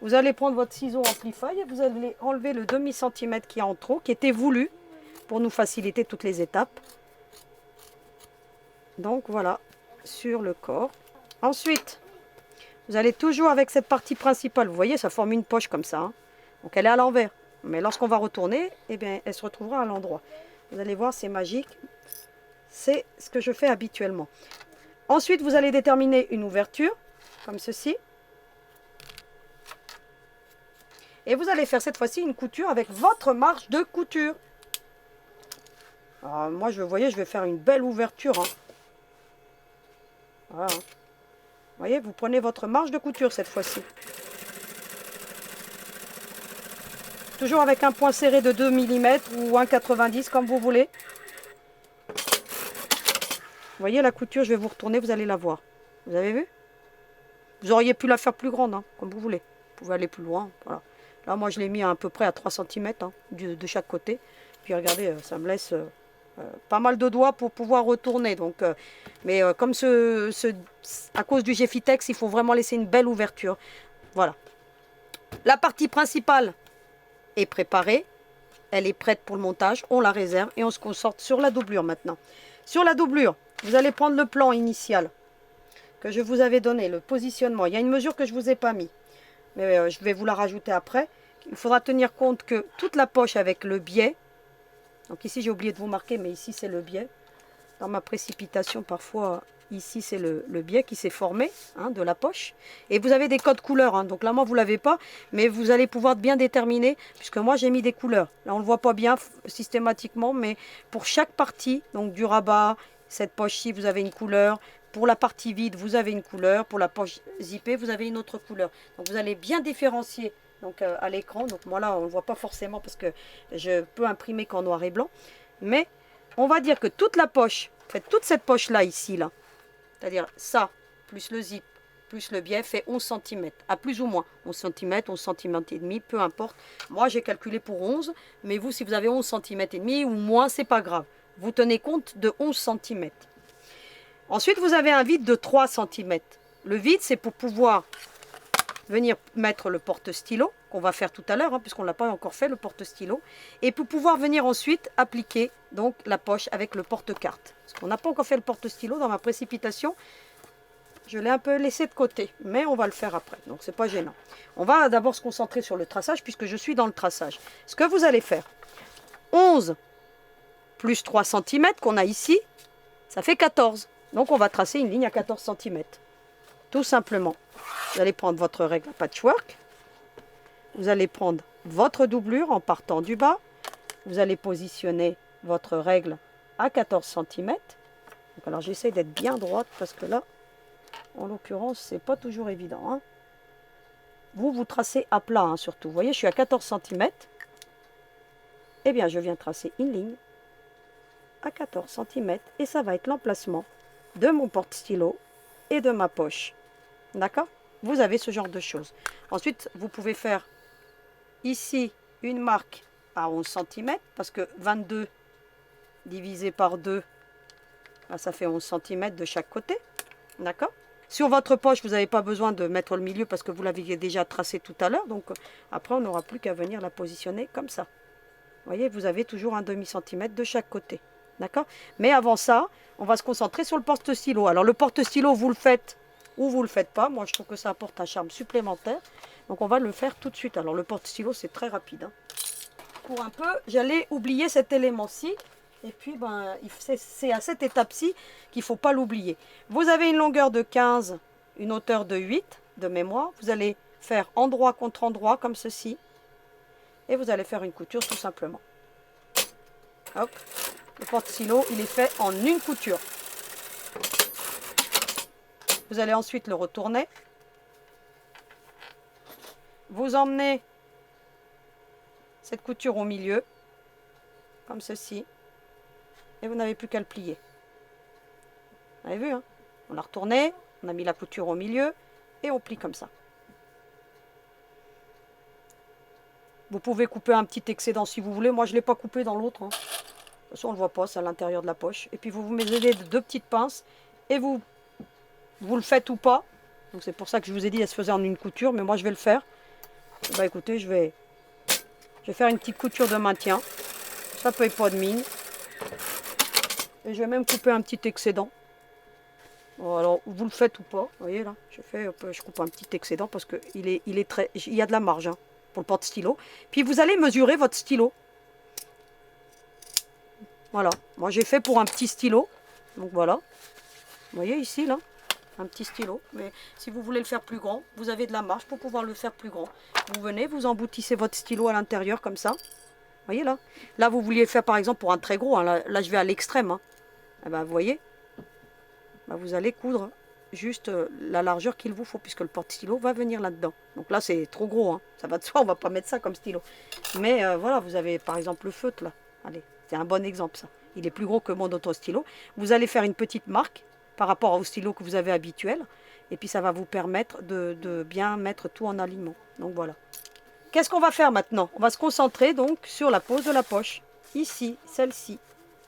Vous allez prendre votre ciseau amplifeuille et vous allez enlever le demi-centimètre qui est en trop, qui était voulu pour nous faciliter toutes les étapes. Donc voilà, sur le corps. Ensuite, vous allez toujours avec cette partie principale. Vous voyez, ça forme une poche comme ça. Hein. Donc elle est à l'envers. Mais lorsqu'on va retourner, eh bien, elle se retrouvera à l'endroit. Vous allez voir, c'est magique. C'est ce que je fais habituellement. Ensuite, vous allez déterminer une ouverture, comme ceci. Et vous allez faire cette fois-ci une couture avec votre marge de couture. Alors, moi, vous voyez, je vais faire une belle ouverture. Hein. Voilà. Vous voyez, vous prenez votre marge de couture cette fois-ci. Toujours avec un point serré de 2 mm ou 1,90 comme vous voulez. Vous voyez la couture, je vais vous retourner, vous allez la voir. Vous avez vu? Vous auriez pu la faire plus grande, hein, comme vous voulez. Vous pouvez aller plus loin. Voilà. Là, moi, je l'ai mis à peu près à 3 cm hein, de chaque côté. Puis regardez, ça me laisse pas mal de doigts pour pouvoir retourner. Donc, mais comme à cause du Geffitex, il faut vraiment laisser une belle ouverture. Voilà. La partie principale est préparée. Elle est prête pour le montage. On la réserve et on se concentre sur la doublure maintenant. Sur la doublure, vous allez prendre le plan initial que je vous avais donné, le positionnement. Il y a une mesure que je ne vous ai pas mis, mais je vais vous la rajouter après. Il faudra tenir compte que toute la poche avec le biais, donc ici j'ai oublié de vous marquer, mais ici c'est le biais. Dans ma précipitation, parfois, ici c'est le biais qui s'est formé hein, de la poche. Et vous avez des codes couleurs, hein, donc là moi vous ne l'avez pas, mais vous allez pouvoir bien déterminer, puisque moi j'ai mis des couleurs. Là on ne le voit pas bien systématiquement, mais pour chaque partie, donc du rabat, cette poche-ci vous avez une couleur. Pour la partie vide, vous avez une couleur. Pour la poche zippée, vous avez une autre couleur. Donc vous allez bien différencier donc, à l'écran. Donc moi là, on ne le voit pas forcément parce que je peux imprimer qu'en noir et blanc. Mais on va dire que toute la poche, en fait, toute cette poche-là ici, là, c'est-à-dire ça, plus le zip, plus le biais, fait 11 cm. À plus ou moins 11 cm, 11 cm et demi, peu importe. Moi, j'ai calculé pour 11. Mais vous, si vous avez 11 cm et demi ou moins, c'est pas grave. Vous tenez compte de 11 cm. Ensuite, vous avez un vide de 3 cm. Le vide, c'est pour pouvoir venir mettre le porte-stylo, qu'on va faire tout à l'heure, hein, puisqu'on ne l'a pas encore fait, le porte-stylo. Et pour pouvoir venir ensuite appliquer donc, la poche avec le porte-carte. Parce qu'on n'a pas encore fait le porte-stylo dans ma précipitation. Je l'ai un peu laissé de côté, mais on va le faire après. Donc, ce n'est pas gênant. On va d'abord se concentrer sur le traçage, puisque je suis dans le traçage. Ce que vous allez faire, 11 plus 3 cm qu'on a ici, ça fait 14. Donc, on va tracer une ligne à 14 cm. Tout simplement. Vous allez prendre votre règle à patchwork. Vous allez prendre votre doublure en partant du bas. Vous allez positionner votre règle à 14 cm. Donc, alors, j'essaie d'être bien droite parce que là, en l'occurrence, ce n'est pas toujours évident. Hein. Vous tracez à plat, hein, surtout. Vous voyez, je suis à 14 cm. Eh bien, je viens tracer une ligne à 14 cm et ça va être l'emplacement de mon porte-stylo et de ma poche. D'accord? Vous avez ce genre de choses. Ensuite, vous pouvez faire ici une marque à 11 cm parce que 22 divisé par 2, ça fait 11 cm de chaque côté. D'accord? Sur votre poche, vous n'avez pas besoin de mettre le milieu parce que vous l'aviez déjà tracé tout à l'heure. Donc, après, on n'aura plus qu'à venir la positionner comme ça. Vous voyez, vous avez toujours un demi-centimètre de chaque côté. D'accord? Mais avant ça, on va se concentrer sur le porte-stylo. Alors, le porte-stylo, vous le faites ou vous ne le faites pas. Moi, je trouve que ça apporte un charme supplémentaire. Donc on va le faire tout de suite. Alors le porte-stylo, c'est très rapide. Hein. Pour un peu, j'allais oublier cet élément-ci. Et puis, ben, c'est à cette étape-ci qu'il ne faut pas l'oublier. Vous avez une longueur de 15, une hauteur de 8 de mémoire. Vous allez faire endroit contre endroit comme ceci. Et vous allez faire une couture tout simplement. Hop. Le porte-stylo, il est fait en une couture. Vous allez ensuite le retourner. Vous emmenez cette couture au milieu, comme ceci. Et vous n'avez plus qu'à le plier. Vous avez vu, hein? On a retourné, on a mis la couture au milieu et on plie comme ça. Vous pouvez couper un petit excédent si vous voulez. Moi, je ne l'ai pas coupé dans l'autre. Hein. De toute façon, on ne le voit pas, c'est à l'intérieur de la poche. Et puis, vous vous mettez deux petites pinces et vous le faites ou pas. Donc, c'est pour ça que je vous ai dit, elle se faisait en une couture, mais moi, je vais le faire. Bah, écoutez, je vais faire une petite couture de maintien. Ça paye pas de mine. Et je vais même couper un petit excédent. Bon, alors, vous le faites ou pas. Vous voyez là, je coupe un petit excédent parce qu'il il y a de la marge hein, pour le porte-stylo. Puis vous allez mesurer votre stylo. Voilà. Moi j'ai fait pour un petit stylo. Donc voilà. Vous voyez ici là, un petit stylo. Mais si vous voulez le faire plus grand, vous avez de la marge pour pouvoir le faire plus grand. Vous venez, vous emboutissez votre stylo à l'intérieur comme ça. Vous voyez là. Là vous vouliez le faire par exemple pour un très gros. Hein. Là je vais à l'extrême. Hein. Eh ben, vous voyez, ben, vous allez coudre juste la largeur qu'il vous faut, puisque le porte-stylo va venir là-dedans. Donc là, c'est trop gros, hein. Ça va de soi, on ne va pas mettre ça comme stylo. Mais voilà, vous avez par exemple le feutre là. Allez, c'est un bon exemple ça. Il est plus gros que mon autre stylo. Vous allez faire une petite marque par rapport au stylo que vous avez habituel. Et puis ça va vous permettre de bien mettre tout en alignement. Donc voilà. Qu'est-ce qu'on va faire maintenant? On va se concentrer donc sur la pose de la poche. Ici, celle-ci,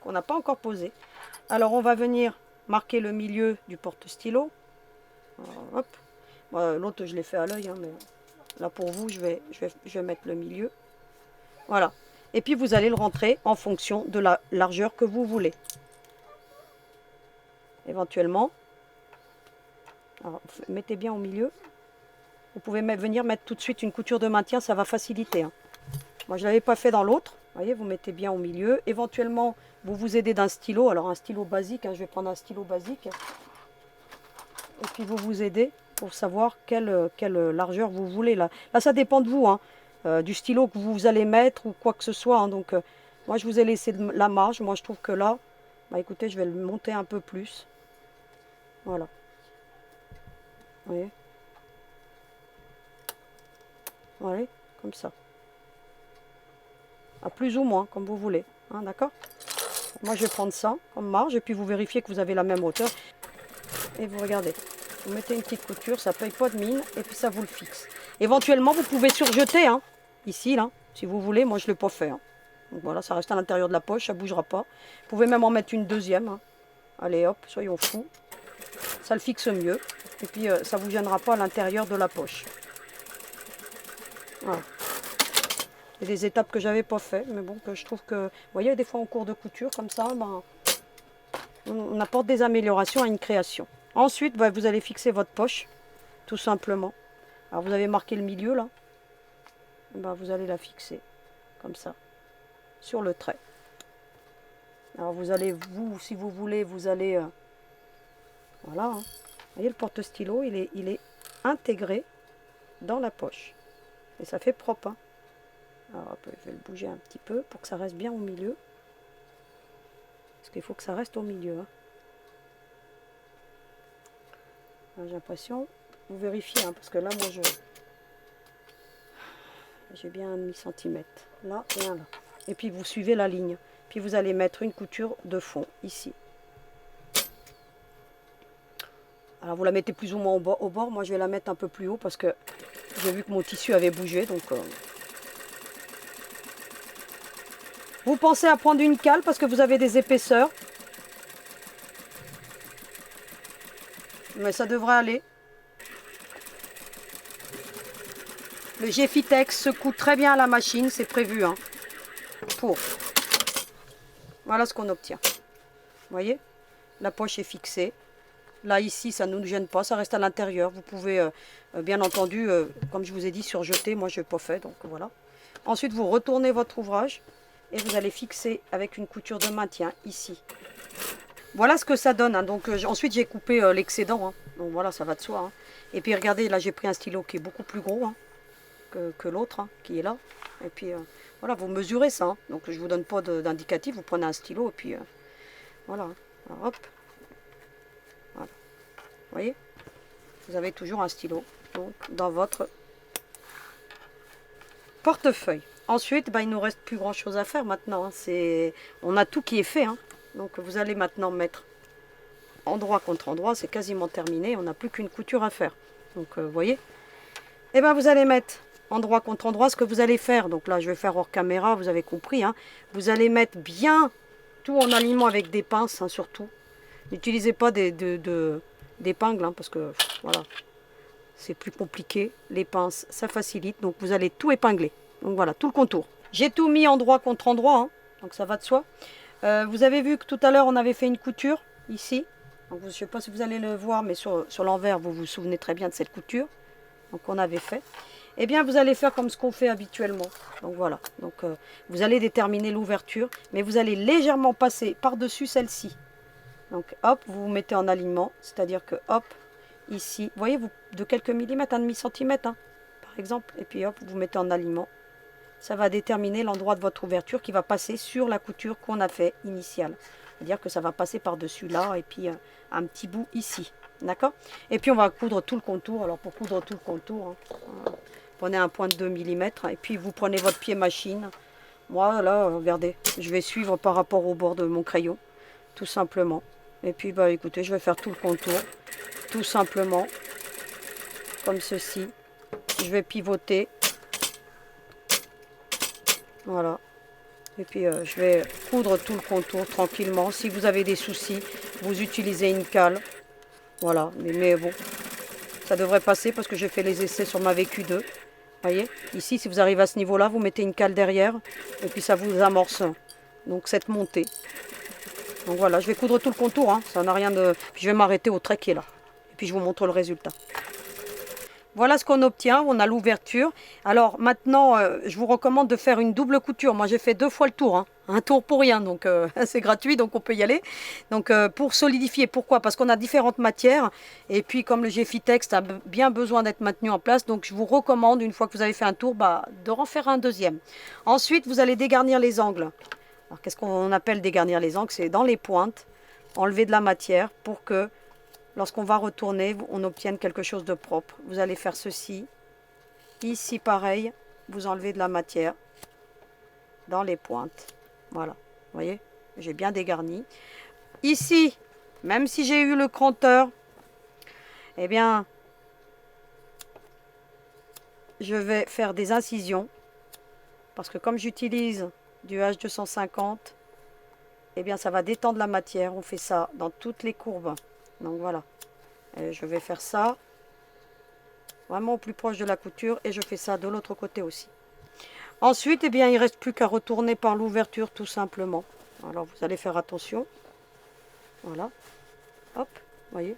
qu'on n'a pas encore posée. Alors on va venir marquer le milieu du porte-stylo. Hop. Bon, l'autre je l'ai fait à l'œil, hein, mais là pour vous je vais mettre le milieu. Voilà. Et puis vous allez le rentrer en fonction de la largeur que vous voulez. Éventuellement. Alors, mettez bien au milieu. Vous pouvez venir mettre tout de suite une couture de maintien, ça va faciliter. Hein. Moi je ne l'avais pas fait dans l'autre. Vous voyez, vous mettez bien au milieu. Éventuellement, vous vous aidez d'un stylo. Alors, un stylo basique, hein, je vais prendre un stylo basique. Et puis, vous vous aidez pour savoir quelle largeur vous voulez. Là, ça dépend de vous, hein, du stylo que vous allez mettre ou quoi que ce soit. Hein. Donc, moi, je vous ai laissé la marge. Moi, je trouve que là, bah, écoutez, je vais le monter un peu plus. Voilà. Vous voyez? Voilà, comme ça. À plus ou moins, comme vous voulez. Hein, d'accord? Moi, je vais prendre ça comme marge. Et puis, vous vérifiez que vous avez la même hauteur. Et vous regardez. Vous mettez une petite couture. Ça ne paye pas de mine. Et puis, ça vous le fixe. Éventuellement, vous pouvez surjeter. Hein, ici, là. Si vous voulez. Moi, je ne l'ai pas fait. Hein. Donc, voilà. Ça reste à l'intérieur de la poche. Ça ne bougera pas. Vous pouvez même en mettre une deuxième. Hein. Allez, hop. Soyons fous. Ça le fixe mieux. Et puis, ça ne vous gênera pas à l'intérieur de la poche. Voilà. Et des étapes que j'avais pas fait, mais bon, que je trouve que, vous voyez, des fois en cours de couture, comme ça, ben, on apporte des améliorations à une création. Ensuite, ben, vous allez fixer votre poche, tout simplement. Alors, vous avez marqué le milieu, là. Ben, vous allez la fixer, comme ça, sur le trait. Alors, vous allez, si vous voulez, vous allez, voilà. Hein. Vous voyez, le porte-stylo, il est intégré dans la poche. Et ça fait propre, hein. Alors, je vais le bouger un petit peu pour que ça reste bien au milieu. Parce qu'il faut que ça reste au milieu. Hein. J'ai l'impression, vous vérifiez, hein, parce que là, moi, j'ai bien 1,5 cm. Là et un là. Et puis, vous suivez la ligne. Puis, vous allez mettre une couture de fond, ici. Alors, vous la mettez plus ou moins au bord. Moi, je vais la mettre un peu plus haut parce que j'ai vu que mon tissu avait bougé. Donc... Vous pensez à prendre une cale parce que vous avez des épaisseurs. Mais ça devrait aller. Le Geffitex se coud très bien à la machine, c'est prévu. Hein, pour. Voilà ce qu'on obtient. Vous voyez? La poche est fixée. Là, ici, ça ne nous gêne pas, ça reste à l'intérieur. Vous pouvez, bien entendu, comme je vous ai dit, surjeter. Moi, je n'ai pas fait, donc voilà. Ensuite, vous retournez votre ouvrage et vous allez fixer avec une couture de maintien ici. Voilà ce que ça donne. Hein. Donc, ensuite, j'ai coupé l'excédent. Hein. Donc voilà, ça va de soi. Hein. Et puis, regardez, là, j'ai pris un stylo qui est beaucoup plus gros hein, que l'autre, hein, qui est là. Et puis, voilà, vous mesurez ça. Hein. Donc, je ne vous donne pas d'indicatif. Vous prenez un stylo et puis, voilà. Alors, hop. Voilà. Vous voyez, vous avez toujours un stylo donc, dans votre portefeuille. Ensuite, bah, il ne nous reste plus grand chose à faire maintenant. Hein. On a tout qui est fait. Hein. Donc vous allez maintenant mettre endroit contre endroit. C'est quasiment terminé. On n'a plus qu'une couture à faire. Donc vous voyez. Et ben vous allez mettre endroit contre endroit ce que vous allez faire. Donc là, je vais faire hors caméra. Vous avez compris. Hein. Vous allez mettre bien tout en alignement avec des pinces, hein, surtout. N'utilisez pas d'épingles hein, parce que voilà. C'est plus compliqué, les pinces, ça facilite. Donc vous allez tout épingler. Donc voilà, tout le contour. J'ai tout mis endroit contre endroit, hein, donc ça va de soi. Vous avez vu que tout à l'heure, on avait fait une couture, ici. Donc, je ne sais pas si vous allez le voir, mais sur l'envers, vous vous souvenez très bien de cette couture. Donc on avait fait. Eh bien, vous allez faire comme ce qu'on fait habituellement. Donc voilà, donc vous allez déterminer l'ouverture, mais vous allez légèrement passer par-dessus celle-ci. Donc hop, vous vous mettez en alignement, c'est-à-dire que hop, ici, vous voyez, vous, de quelques millimètres, 1,5 centimètre, hein, par exemple, et puis hop, vous mettez en alignement. Ça va déterminer l'endroit de votre ouverture qui va passer sur la couture qu'on a fait initiale. C'est-à-dire que ça va passer par-dessus là, et puis un petit bout ici, d'accord? Et puis on va coudre tout le contour. Alors pour coudre tout le contour, hein, prenez un point de 2 millimètres, et puis vous prenez votre pied machine. Moi, là, regardez, je vais suivre par rapport au bord de mon crayon, tout simplement. Et puis, bah écoutez, je vais faire tout le contour. Tout simplement, comme ceci. Je vais pivoter. Voilà. Et puis, je vais coudre tout le contour tranquillement. Si vous avez des soucis, vous utilisez une cale. Voilà. Mais bon, ça devrait passer parce que j'ai fait les essais sur ma VQ2. Voyez, ici, si vous arrivez à ce niveau-là, vous mettez une cale derrière. Et puis, ça vous amorce donc cette montée. Donc voilà, je vais coudre tout le contour. Hein. Ça n'a rien de... Puis, je vais m'arrêter au trait qui est là. Puis je vous montre le résultat. Voilà ce qu'on obtient, on a l'ouverture. Alors maintenant, je vous recommande de faire une double couture. Moi j'ai fait 2 fois le tour, hein. Un tour pour rien, donc c'est gratuit, donc on peut y aller. Donc pour solidifier, pourquoi? Parce qu'on a différentes matières, et puis comme le Geffitex a bien besoin d'être maintenu en place, donc je vous recommande, une fois que vous avez fait un tour, bah, de refaire un deuxième. Ensuite, vous allez dégarnir les angles. Alors qu'est-ce qu'on appelle dégarnir les angles? C'est dans les pointes, enlever de la matière pour que lorsqu'on va retourner, on obtienne quelque chose de propre. Vous allez faire ceci. Ici, pareil, vous enlevez de la matière dans les pointes. Voilà, vous voyez, j'ai bien dégarni. Ici, même si j'ai eu le cranteur, eh bien, je vais faire des incisions. Parce que comme j'utilise du H250, eh bien, ça va détendre la matière. On fait ça dans toutes les courbes. Donc voilà, et je vais faire ça vraiment au plus proche de la couture et je fais ça de l'autre côté aussi. Ensuite, eh bien, il ne reste plus qu'à retourner par l'ouverture tout simplement. Alors vous allez faire attention. Voilà, hop, voyez.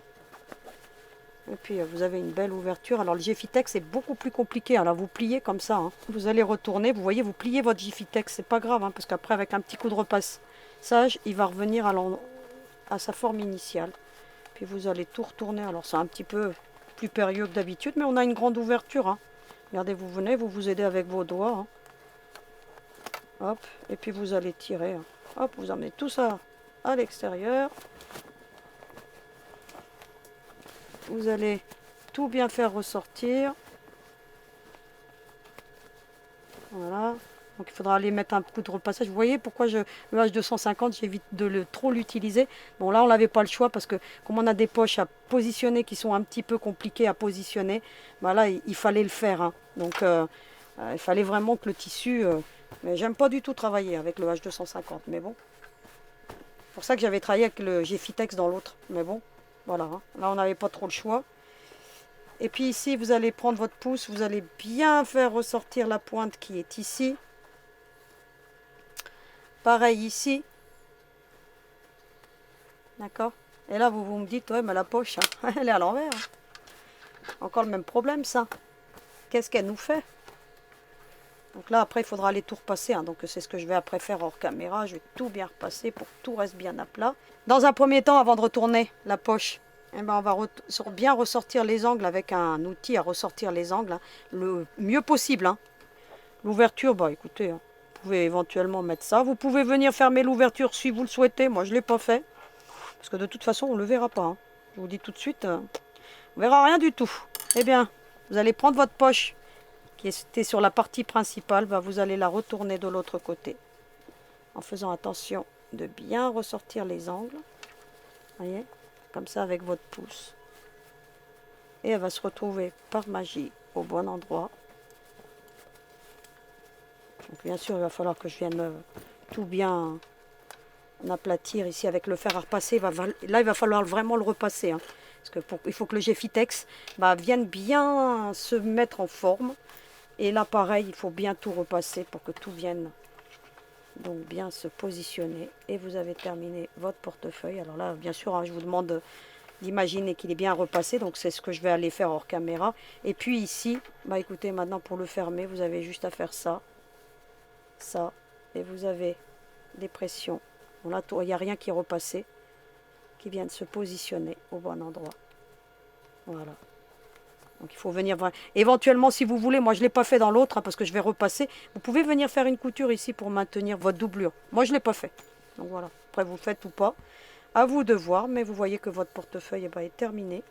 Et puis vous avez une belle ouverture. Alors le Geffitex c'est beaucoup plus compliqué. Alors vous pliez comme ça. Hein. Vous allez retourner, vous voyez, vous pliez votre Geffitex. C'est pas grave, hein, parce qu'après avec un petit coup de repassage, il va revenir à sa forme initiale. Puis vous allez tout retourner. Alors c'est un petit peu plus périlleux que d'habitude, mais on a une grande ouverture. Hein. Regardez, vous venez, vous aidez avec vos doigts. Hein. Hop, et puis vous allez tirer. Hein. Hop, vous emmenez tout ça à l'extérieur. Vous allez tout bien faire ressortir. Voilà. Donc il faudra aller mettre un coup de repassage. Vous voyez pourquoi le H250, j'évite de trop l'utiliser. Bon là on n'avait pas le choix parce que comme on a des poches à positionner qui sont un petit peu compliquées à positionner, bah là il fallait le faire. Hein. Donc il fallait vraiment que le tissu... mais j'aime pas du tout travailler avec le H250, mais bon. C'est pour ça que j'avais travaillé avec le Geffitex dans l'autre. Mais bon, voilà. Hein. Là on n'avait pas trop le choix. Et puis ici vous allez prendre votre pouce, vous allez bien faire ressortir la pointe qui est ici. Pareil ici. D'accord? Et là, vous me dites, ouais, mais la poche, hein, elle est à l'envers. Encore le même problème, ça. Qu'est-ce qu'elle nous fait? Donc là, après, il faudra aller tout repasser. Hein. Donc c'est ce que je vais après faire hors caméra. Je vais tout bien repasser pour que tout reste bien à plat. Dans un premier temps, avant de retourner la poche, eh ben, on va bien ressortir les angles avec un outil à ressortir les angles, hein, le mieux possible. Hein. L'ouverture, bah écoutez, hein, vous pouvez éventuellement mettre ça. Vous pouvez venir fermer l'ouverture si vous le souhaitez. Moi, je ne l'ai pas fait. Parce que de toute façon, on ne le verra pas. Hein. Je vous dis tout de suite, on ne verra rien du tout. Eh bien, vous allez prendre votre poche qui était sur la partie principale. Bah, vous allez la retourner de l'autre côté. En faisant attention de bien ressortir les angles. Voyez, comme ça avec votre pouce. Et elle va se retrouver par magie au bon endroit. Donc bien sûr, il va falloir que je vienne tout bien aplatir ici avec le fer à repasser. Là, il va falloir vraiment le repasser. Hein, parce que il faut que le Geffitex vienne bien se mettre en forme. Et là, pareil, il faut bien tout repasser pour que tout vienne donc bien se positionner. Et vous avez terminé votre portefeuille. Alors là, bien sûr, hein, je vous demande d'imaginer qu'il est bien repassé. Donc c'est ce que je vais aller faire hors caméra. Et puis ici, écoutez, maintenant pour le fermer, vous avez juste à faire ça. Ça. Et vous avez des pressions. Bon, là, il n'y a rien qui est repassé. Qui vient de se positionner au bon endroit. Voilà. Donc il faut venir voir. Éventuellement, si vous voulez, moi je ne l'ai pas fait dans l'autre, hein, parce que je vais repasser. Vous pouvez venir faire une couture ici pour maintenir votre doublure. Moi je ne l'ai pas fait. Donc voilà. Après vous le faites ou pas. À vous de voir, mais vous voyez que votre portefeuille est terminé.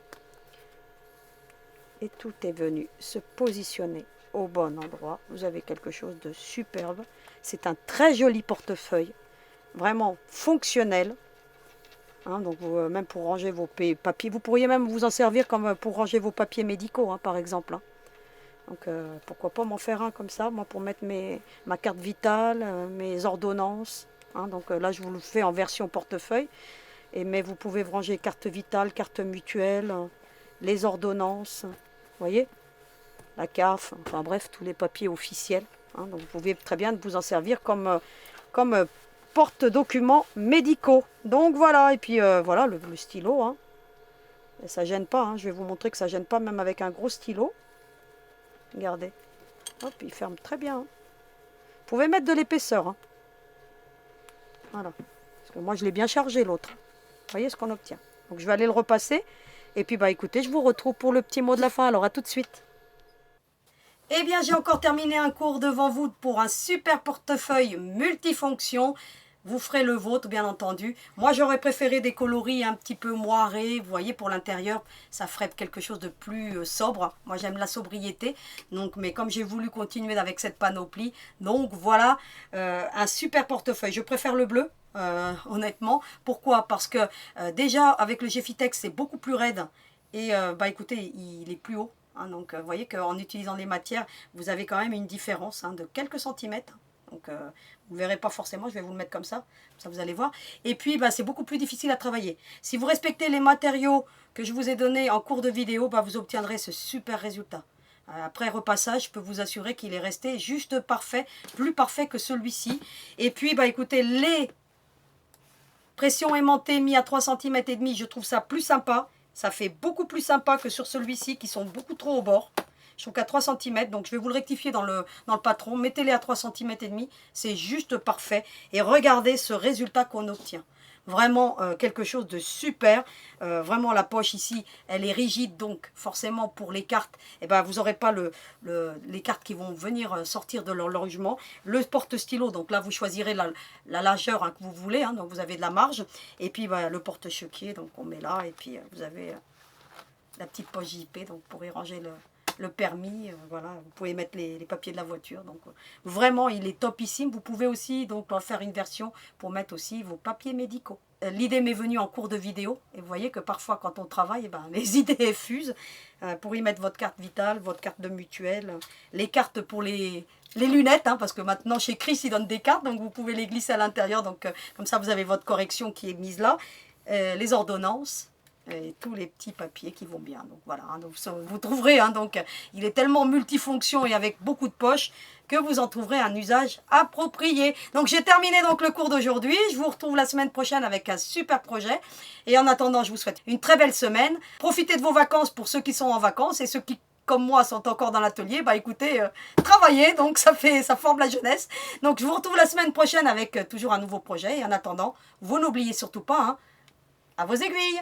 Et tout est venu se positionner au bon endroit. Vous avez quelque chose de superbe. C'est un très joli portefeuille. Vraiment fonctionnel. Hein, donc même pour ranger vos papiers, vous pourriez même vous en servir comme pour ranger vos papiers médicaux, hein, par exemple. Hein. Donc pourquoi pas m'en faire un comme ça, moi pour mettre ma carte vitale, mes ordonnances. Hein, donc là je vous le fais en version portefeuille, mais vous pouvez ranger carte vitale, carte mutuelle, les ordonnances, vous voyez, la CAF, enfin bref, tous les papiers officiels. Hein, donc vous pouvez très bien vous en servir comme porte-documents médicaux. Donc voilà, et puis voilà le stylo. Hein. Et ça gêne pas, hein. Je vais vous montrer que ça gêne pas même avec un gros stylo. Regardez. Hop, il ferme très bien. Hein. Vous pouvez mettre de l'épaisseur. Hein. Voilà. Parce que moi je l'ai bien chargé l'autre. Vous voyez ce qu'on obtient. Donc je vais aller le repasser. Et puis écoutez, je vous retrouve pour le petit mot de la fin. Alors à tout de suite. Eh bien, j'ai encore terminé un cours devant vous pour un super portefeuille multifonction. Vous ferez le vôtre, bien entendu. Moi, j'aurais préféré des coloris un petit peu moirés. Vous voyez, pour l'intérieur, ça ferait quelque chose de plus sobre. Moi, j'aime la sobriété. Donc, mais comme j'ai voulu continuer avec cette panoplie, donc voilà, un super portefeuille. Je préfère le bleu, honnêtement. Pourquoi? Parce que déjà, avec le Geffitex, c'est beaucoup plus raide. Et écoutez, il est plus haut. Hein, donc, vous voyez qu'en utilisant les matières, vous avez quand même une différence de quelques centimètres. Donc, vous ne verrez pas forcément, je vais vous le mettre comme ça vous allez voir. Et puis, c'est beaucoup plus difficile à travailler. Si vous respectez les matériaux que je vous ai donnés en cours de vidéo, vous obtiendrez ce super résultat. Après repassage, je peux vous assurer qu'il est resté juste parfait, plus parfait que celui-ci. Et puis, écoutez, les pressions aimantées mis à 3,5 cm, je trouve ça plus sympa. Ça fait beaucoup plus sympa que sur celui-ci qui sont beaucoup trop au bord. Je trouve qu'à 3 cm, donc je vais vous le rectifier dans le patron. Mettez-les à 3,5 cm, c'est juste parfait. Et regardez ce résultat qu'on obtient. Vraiment quelque chose de super. Vraiment la poche ici, elle est rigide. Donc forcément pour les cartes, vous n'aurez pas les cartes qui vont venir sortir de leur logement. Le porte-stylo, donc là vous choisirez la largeur que vous voulez. Hein, donc vous avez de la marge. Et puis le porte-chéquier, donc on met là. Et puis vous avez la petite poche JP, donc pour y ranger le permis, voilà, vous pouvez mettre les papiers de la voiture. Donc vraiment, il est topissime. Vous pouvez aussi donc faire une version pour mettre aussi vos papiers médicaux. L'idée m'est venue en cours de vidéo. Et vous voyez que parfois, quand on travaille, les idées fusent. Pour y mettre votre carte vitale, votre carte de mutuelle, les cartes pour les lunettes, hein, parce que maintenant, chez Chris, ils donnent des cartes. Donc vous pouvez les glisser à l'intérieur. Donc comme ça, vous avez votre correction qui est mise là. Les ordonnances. et tous les petits papiers qui vont bien. Donc voilà, hein, donc, vous trouverez, hein, donc il est tellement multifonction et avec beaucoup de poches que vous en trouverez un usage approprié. Donc j'ai terminé donc le cours d'aujourd'hui. Je vous retrouve la semaine prochaine avec un super projet. Et en attendant, je vous souhaite une très belle semaine. Profitez de vos vacances pour ceux qui sont en vacances et ceux qui, comme moi, sont encore dans l'atelier. Bah écoutez, travaillez, donc ça forme la jeunesse. Donc je vous retrouve la semaine prochaine avec toujours un nouveau projet. Et en attendant, vous n'oubliez surtout pas, hein, à vos aiguilles.